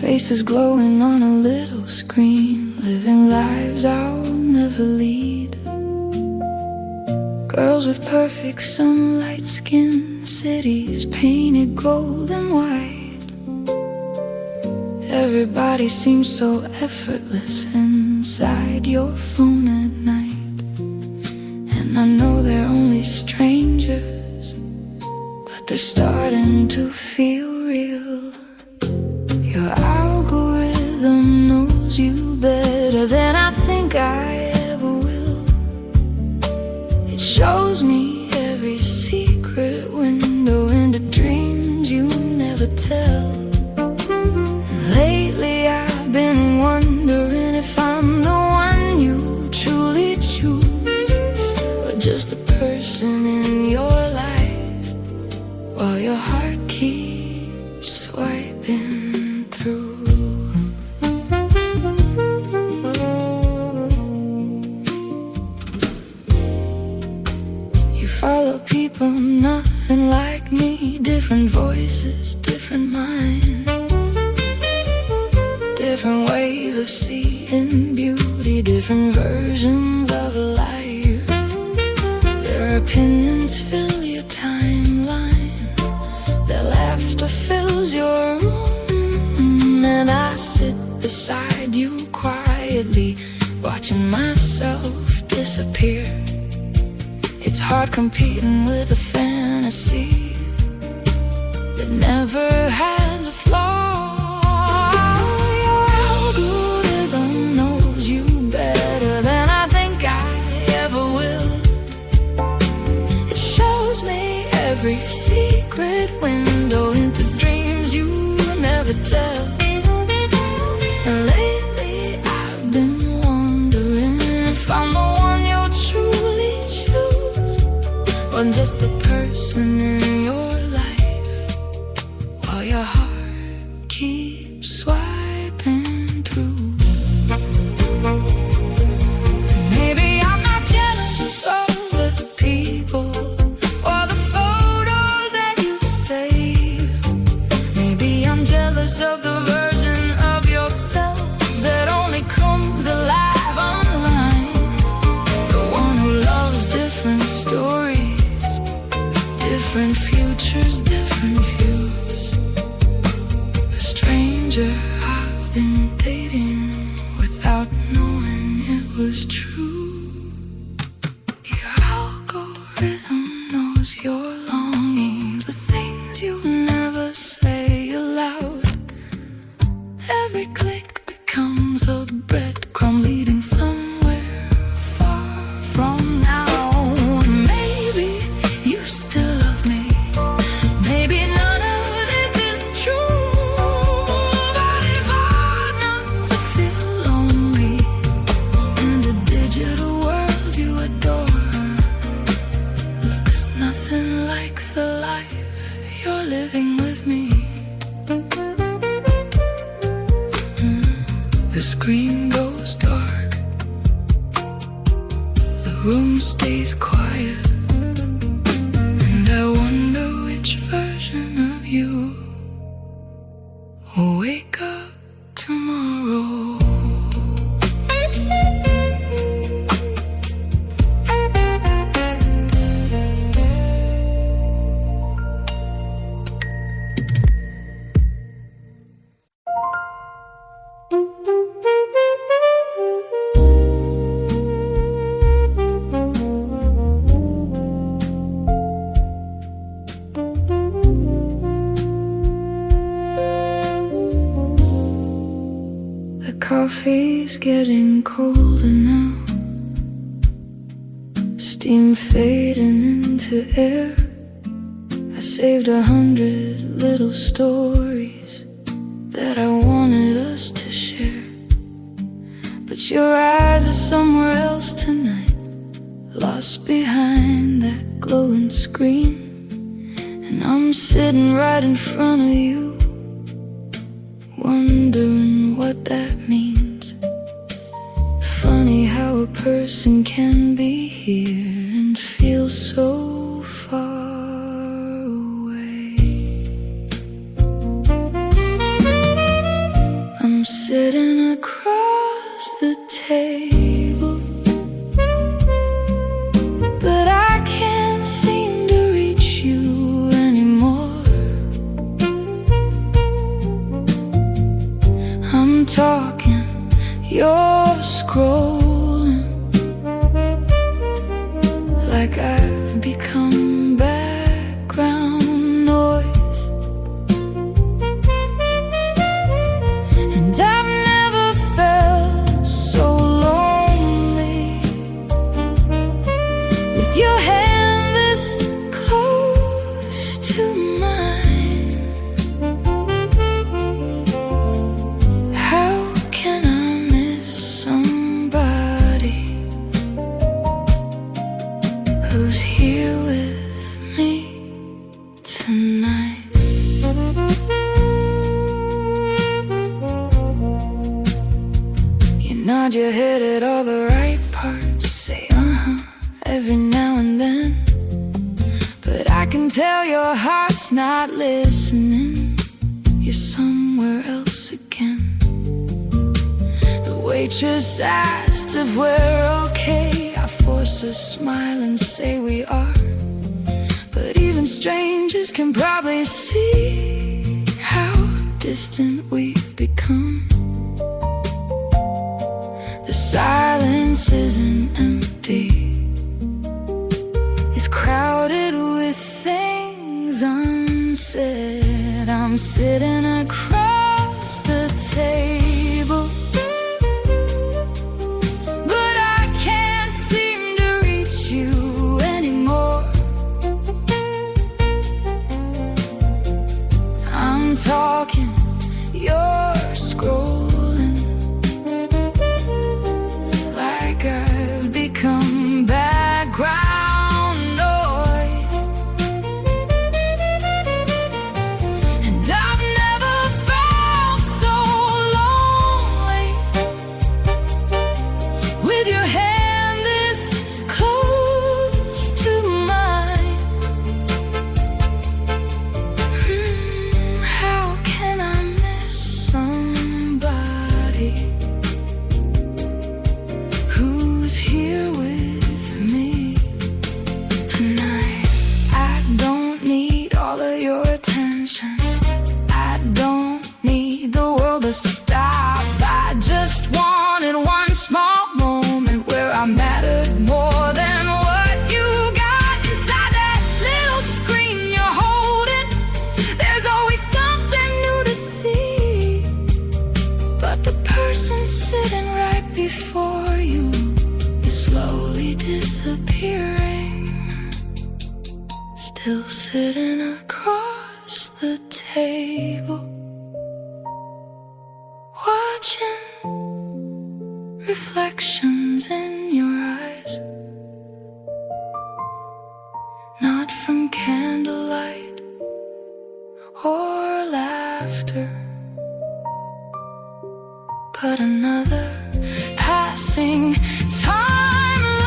Faces glowing on a little screen, living lives I'll never lead. Girls with perfect sunlight skin, cities painted gold and white. Everybody seems so effortless inside your phone at night. And I know they're only strangers, but they're starting to feel real. Your algorithm knows you better than I think I ever will. It shows me every secret window into dreams you never tell. And lately I've been wondering if I'm the one you truly choose, just the person in your life, while your heart keeps swiping through. You follow people nothing like me, different voices, different minds, different ways of seeing beauty, different versions of life. Their opinions fill your timeline, their laughter fills your room, and I sit beside you quietly, watching myself disappear. It's hard competing with a fantasy that never has a flaw. Your algorithm knows you better than I think I ever will. Every secret window into dreams you never tell. And lately I've been wondering if I'm the one you truly choose, or just the person in your life, while your heart keeps swiping through. stranger I've been dating without knowing it was true. Your algorithm knows your longings, the things you never say aloud. Every click becomes a breadcrumb leading somewhere far from now. Maybe you still love me. Maybe none of this is true. But if I'm not to feel lonely in the digital world you adore, looks nothing like the life you're living with me. The screen goes dark, the room stays quiet, and I wonder which version of you will wake up tomorrow. Coffee's getting colder now, steam fading into air. I saved 100 little stories that I wanted us to share, but your eyes are somewhere else tonight, lost behind that glowing screen. And I'm sitting right in front of you, wondering what that means. Funny how a person can be here and feel so far away. I'm sitting across the table, but I can't seem to reach you anymore. I'm talking, you're scrolling, like I've become background noise. And I've never felt so lonely, with your hand this close to mine. How can I miss somebody who's here with me tonight? You nod your head at all the right parts, say every now and then, but I can tell your heart's not listening. You're somewhere else again. The waitress asks if we're okay. I force a smile and say we are, but even strangers can probably see how distant we've become. The silence isn't empty, it's crowded with things unsaid. I'm sitting across the table, but I can't seem to reach you anymore. I'm talking, you're scrolling, like I've become background noise. And I've never stop. I just wanted one small moment where I mattered more than what you got inside that little screen you're holding. There's always something new to see, but the person sitting right before you is slowly disappearing, still sitting across the table, watching reflections in your eyes, not from candlelight or laughter, but another passing timeline.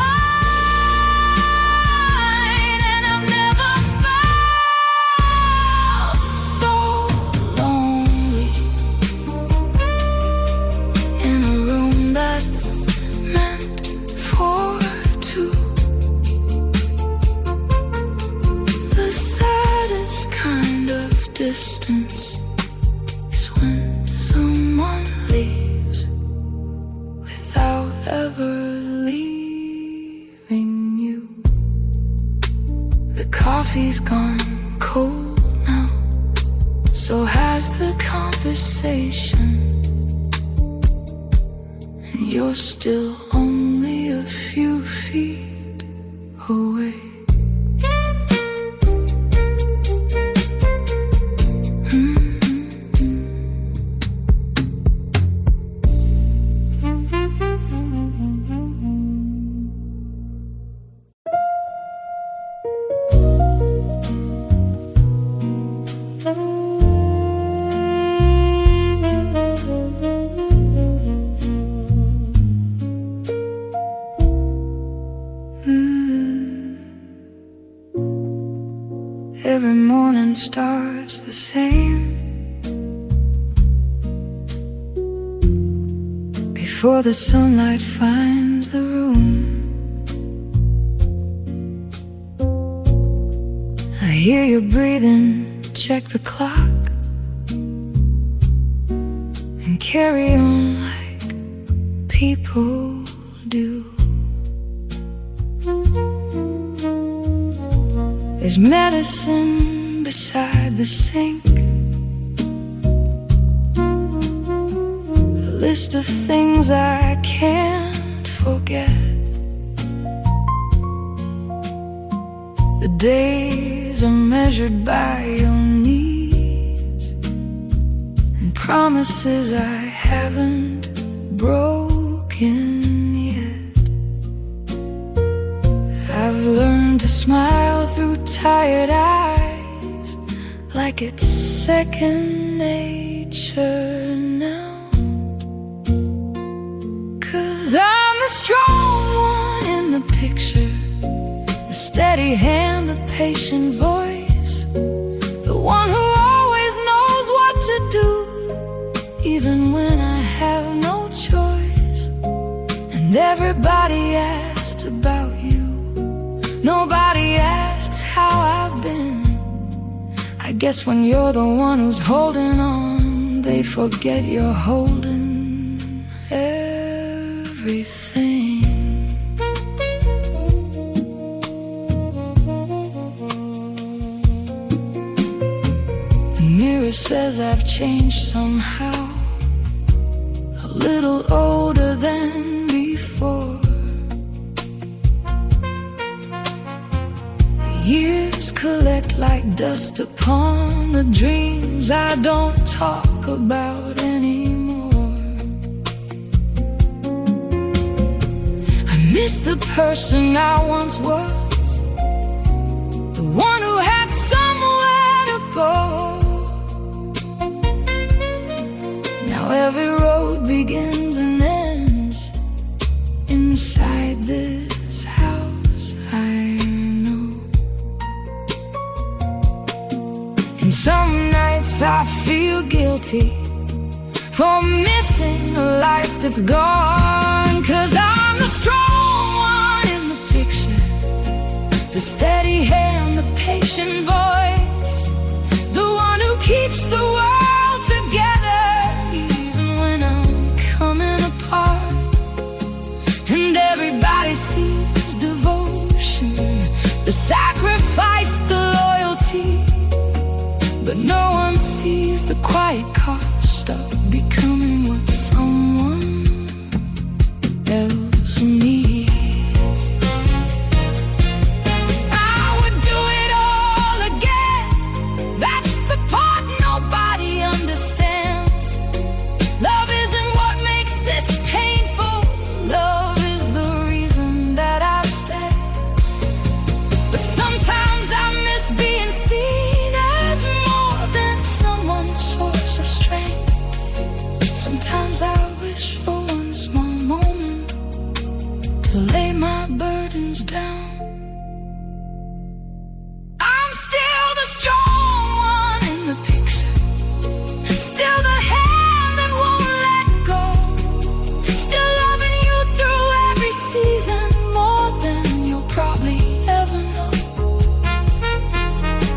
And I've never felt so lonely in a room that's meant for two. The saddest kind of distance is when someone leaves without ever leaving you. The coffee's gone cold now, so has the conversation, and you're still only a few feet away. Every morning starts the same. Before the sunlight finds the room, I hear you breathing, check the clock, and carry on like people do. There's medicine beside the sink, a list of things I can't forget. The days are measured by your needs and promises I haven't broken yet. I've learned to smile through tired eyes like it's second nature now. 'Cause I'm the strong one in the picture, the steady hand, the patient voice, the one who always knows what to do, even when I have no choice. And everybody asks about you, nobody asks how I've been. I guess when you're the one who's holding on, they forget you're holding everything. The mirror says I've changed somehow, a little older than before. Years collect like dust upon the dreams I don't talk about anymore. I miss the person I once was, the one who had somewhere to go. Now every road begins and ends inside this house I know. And some nights I feel guilty for missing a life that's gone. 'Cause I'm the strong one in the picture, the steady hand, the patient voice, the one who keeps the world together even quiet cost of becoming what someone else needs. I would do it all again. That's the part nobody understands. Love isn't what makes this painful. Love is the reason that I stay. But sometimes I miss being seen as more than someone's source of strength. Sometimes I wish for one small moment to lay my burdens down. I'm still the strong one in the picture, still the hand that won't let go, still loving you through every season more than you'll probably ever know.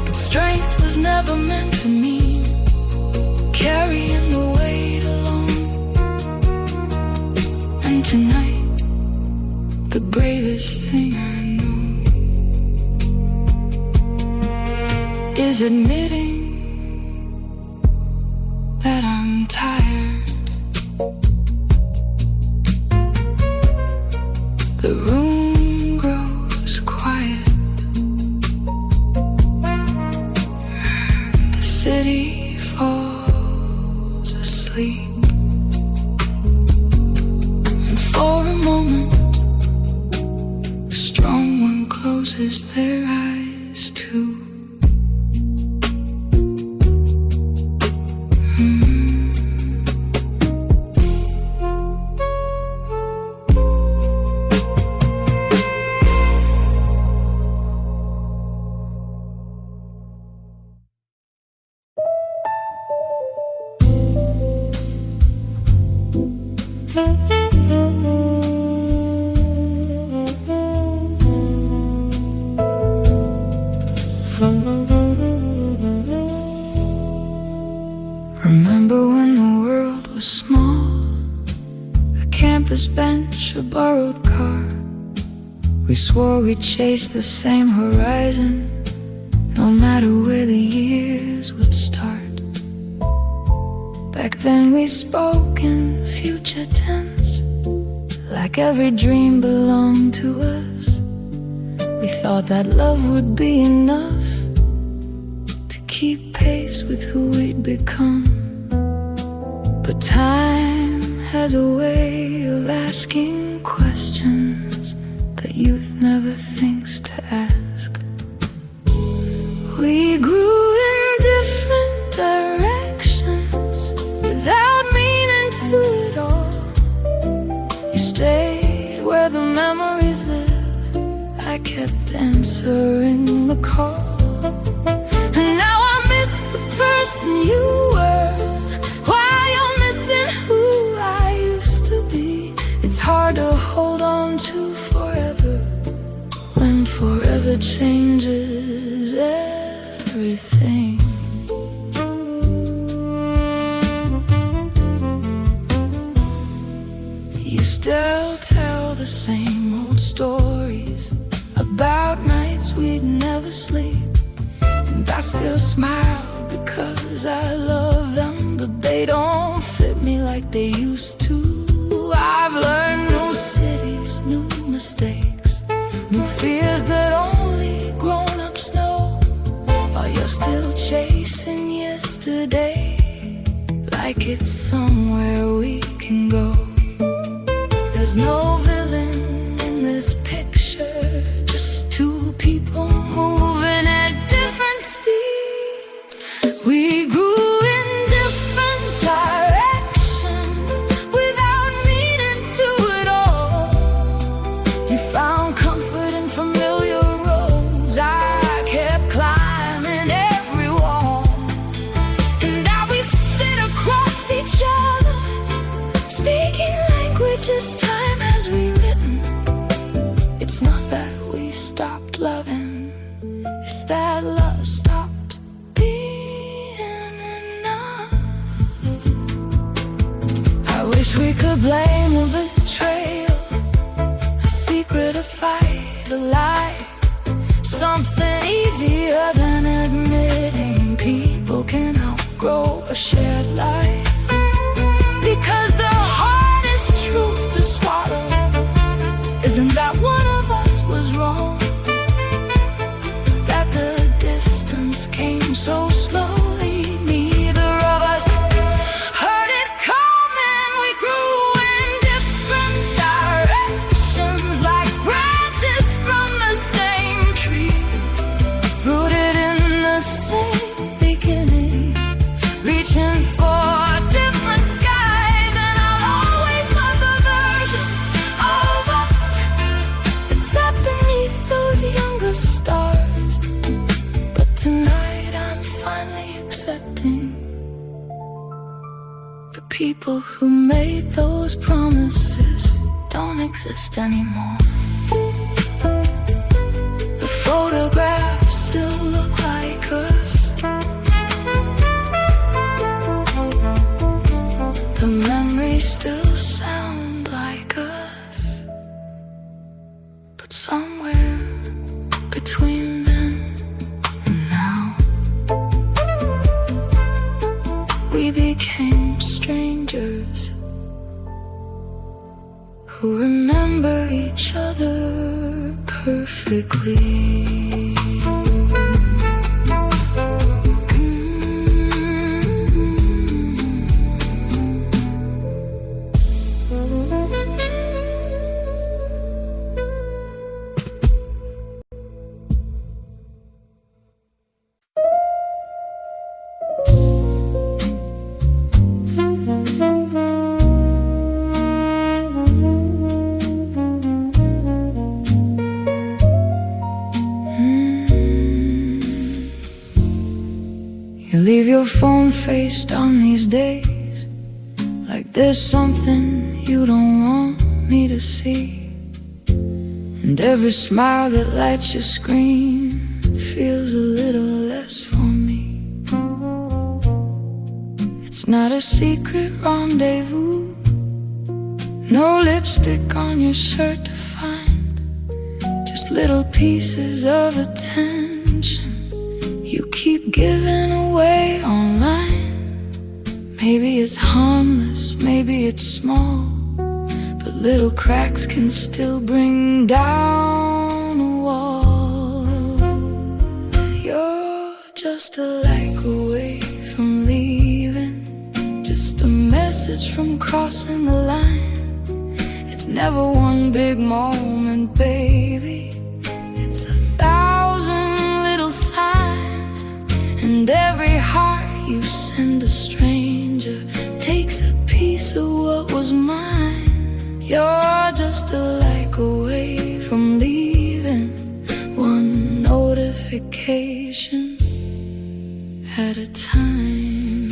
But strength was never meant to mean carrying the weight alone. And tonight, the bravest thing I know is admitting that I'm tired. The room grows quiet. The city falls asleep. And for a moment, the strong one closes their eyes too. Remember when the world was small, a campus bench, a borrowed car. We swore we'd chase the same horizon, no matter where the years would start. Back then we spoke in future tense, like every dream belonged to us. We thought that love would be enough to keep pace with who we'd become. But time has a way of asking questions that youth never thinks to ask. We grew in different directions without meaning to it all. You stayed where the memories live, I kept answering the call. And now I miss the person you were, while you're missing who I used to be. It's hard to hold on to forever when forever changes everything. You still tell the same old stories about nights we'd never sleep, and I still smile because I love them, but they don't fit me like they used to. I've learned new cities, new mistakes, new fears that only grown-ups know, while you're still chasing yesterday like it's somewhere we can go. There's no villain in this picture, just two people moving at different speeds. We grew in different directions without meaning to it all. You found comfort in familiar roads, I kept climbing every wall. And now we sit across each other, speaking languages time has rewritten. It's not that we stopped loving, it's that love stopped being enough. I wish we could blame a betrayal, a secret, a fight, a lie, something easier than admitting people can outgrow grow a shared life. Because the hardest truth to swallow isn't that one of us was wrong, it's that the distance came so slowly. Neither of us heard it coming. We grew in different directions, like branches from the same tree, rooted in the same beginning, reaching for different skies. And I'll always love the version of us that sat beneath those younger stars. But tonight I'm finally accepting the people who made those promises don't exist anymore. The photographs still look like us, the memories still sound like us, but somewhere between then and now, we became strangers who remember each other perfectly. You leave your phone face down these days, like there's something you don't want me to see. And every smile that lights your screen feels a little less for me. It's not a secret rendezvous, no lipstick on your shirt to find, just little pieces of attention you keep giving away online. Maybe it's harmless, maybe it's small, but little cracks can still bring down a wall. You're just a like away from leaving, just a message from crossing the line. It's never one big moment, baby, it's 1,000 little signs. And every heart you send a stranger takes a piece of what was mine. You're just a like away from leaving, one notification at a time.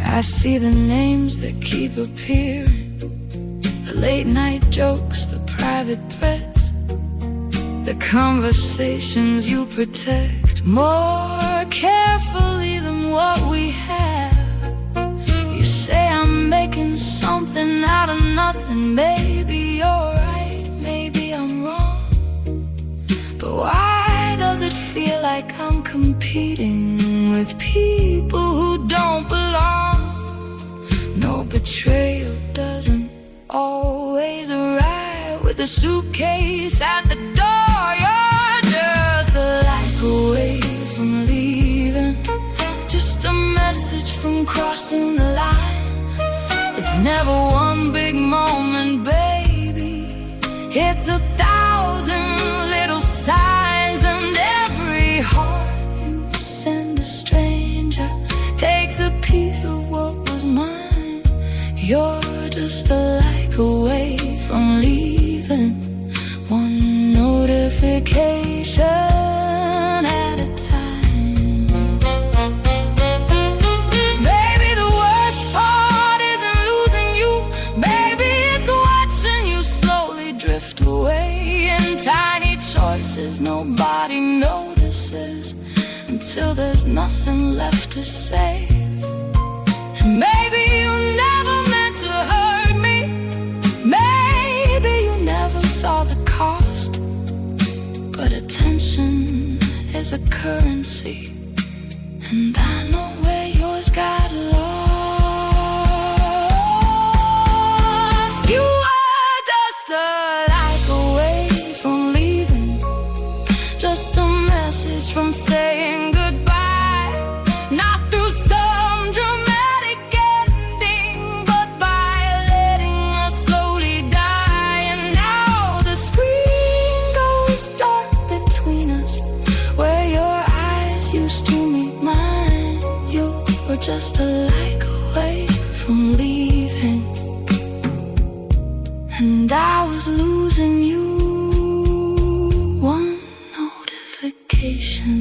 I see the names that keep appearing, the late night jokes, the private threats, the conversations you protect more carefully than what we have. You say I'm making something out of nothing. Maybe you're right, maybe I'm wrong, but why does it feel like I'm competing with people who don't belong? No, betrayal doesn't always arrive with a suitcase at the door. You're just a like away from leaving, just a message from crossing the line. It's never one big moment, baby, it's 1,000 little signs. And every heart you send a stranger takes a piece of what was mine. You're just a like away from leaving, one notification at a time. Maybe the worst part isn't losing you, maybe it's watching you slowly drift away in tiny choices nobody notices, until there's nothing left to say. And maybe you never meant to hurt me, maybe you never saw the cost, but attention is a currency, and I know where yours got lost. You were just a like away from leaving, just a message from saying goodbye, not through some dramatic ending, but by letting us slowly die. And now the screen goes dark between us, where your eyes used to meet mine. You were just a like away from leaving, and I was losing you one notification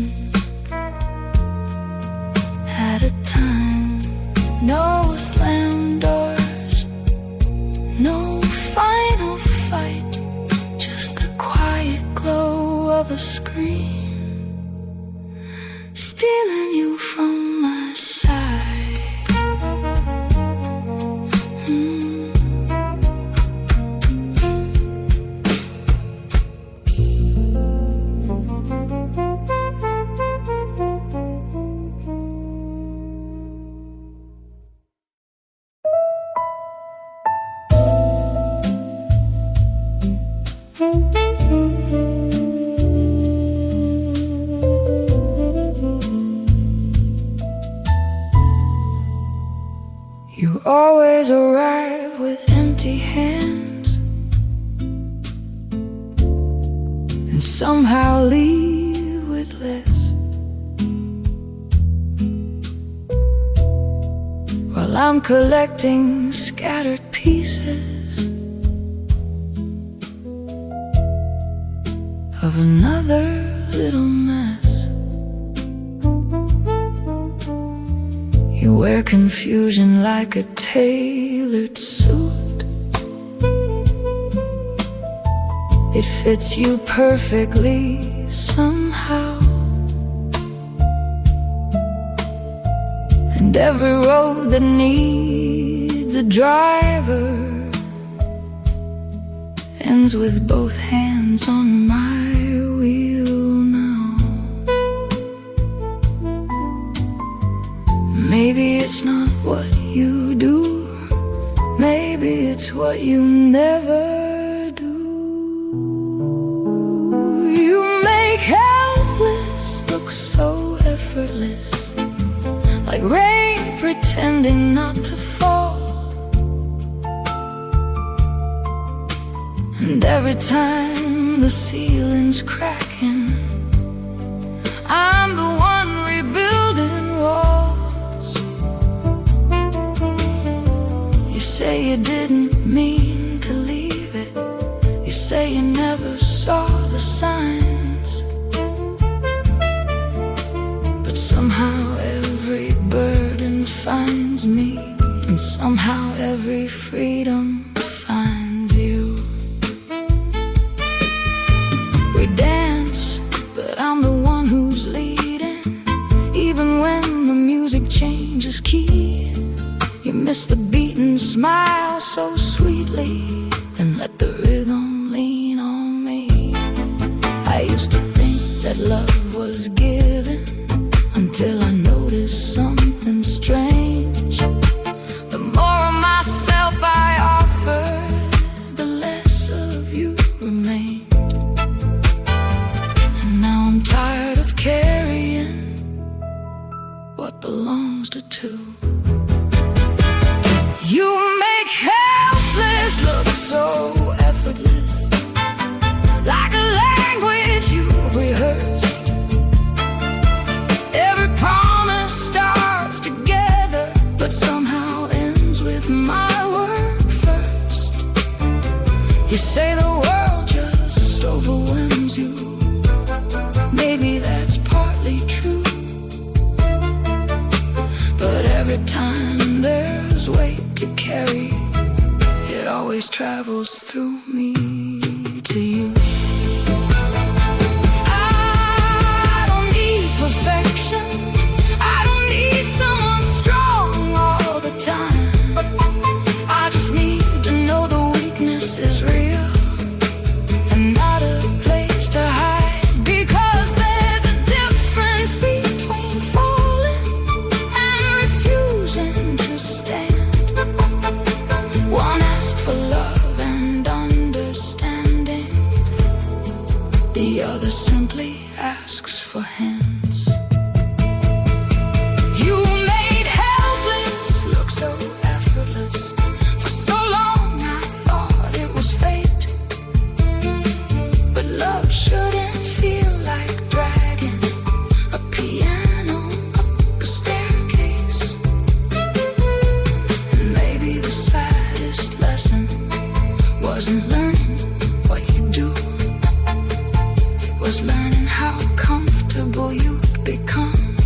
at a time. No slam doors, no final fight, just the quiet glow of a screen stealing you from my side. You always arrive with empty hands and somehow leave with less, while I'm collecting scattered pieces of another little mess. You wear confusion like a tailored suit. It fits you perfectly somehow, and every road that needs a driver ends with both hands on my wheel now. Maybe it's not what you do, maybe it's what you never do. You make helpless look so effortless, like rain pretending not to fall. And every time the ceiling's cracking, I'm the one rebuilding walls. You say you didn't mean to leave it, you say you never saw the signs, but somehow every burden finds me, and somehow every freedom finds you. We dance, but I'm the one who's leading, even when the music changes key. You miss the beat and smile so sweetly, and let the rhythm lean on me. I used to think that love was given, until I noticed something strange. The more of myself I offered, the less of you remained. And now I'm tired of carrying what belongs to two. You make helpless look so effortless, like a language you've rehearsed. Every promise starts together, but somehow ends with my word first. You say the world just overwhelms you. Maybe that's partly true, but every time there's weight to carry, it always travels through me to you. I don't need perfection, I don't need someone strong all the time. I just need to know the weakness is real and not a place to hide, because there's a difference wasn't learning what you do. It was learning how comfortable you'd become,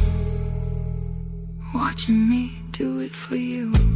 watching me do it for you.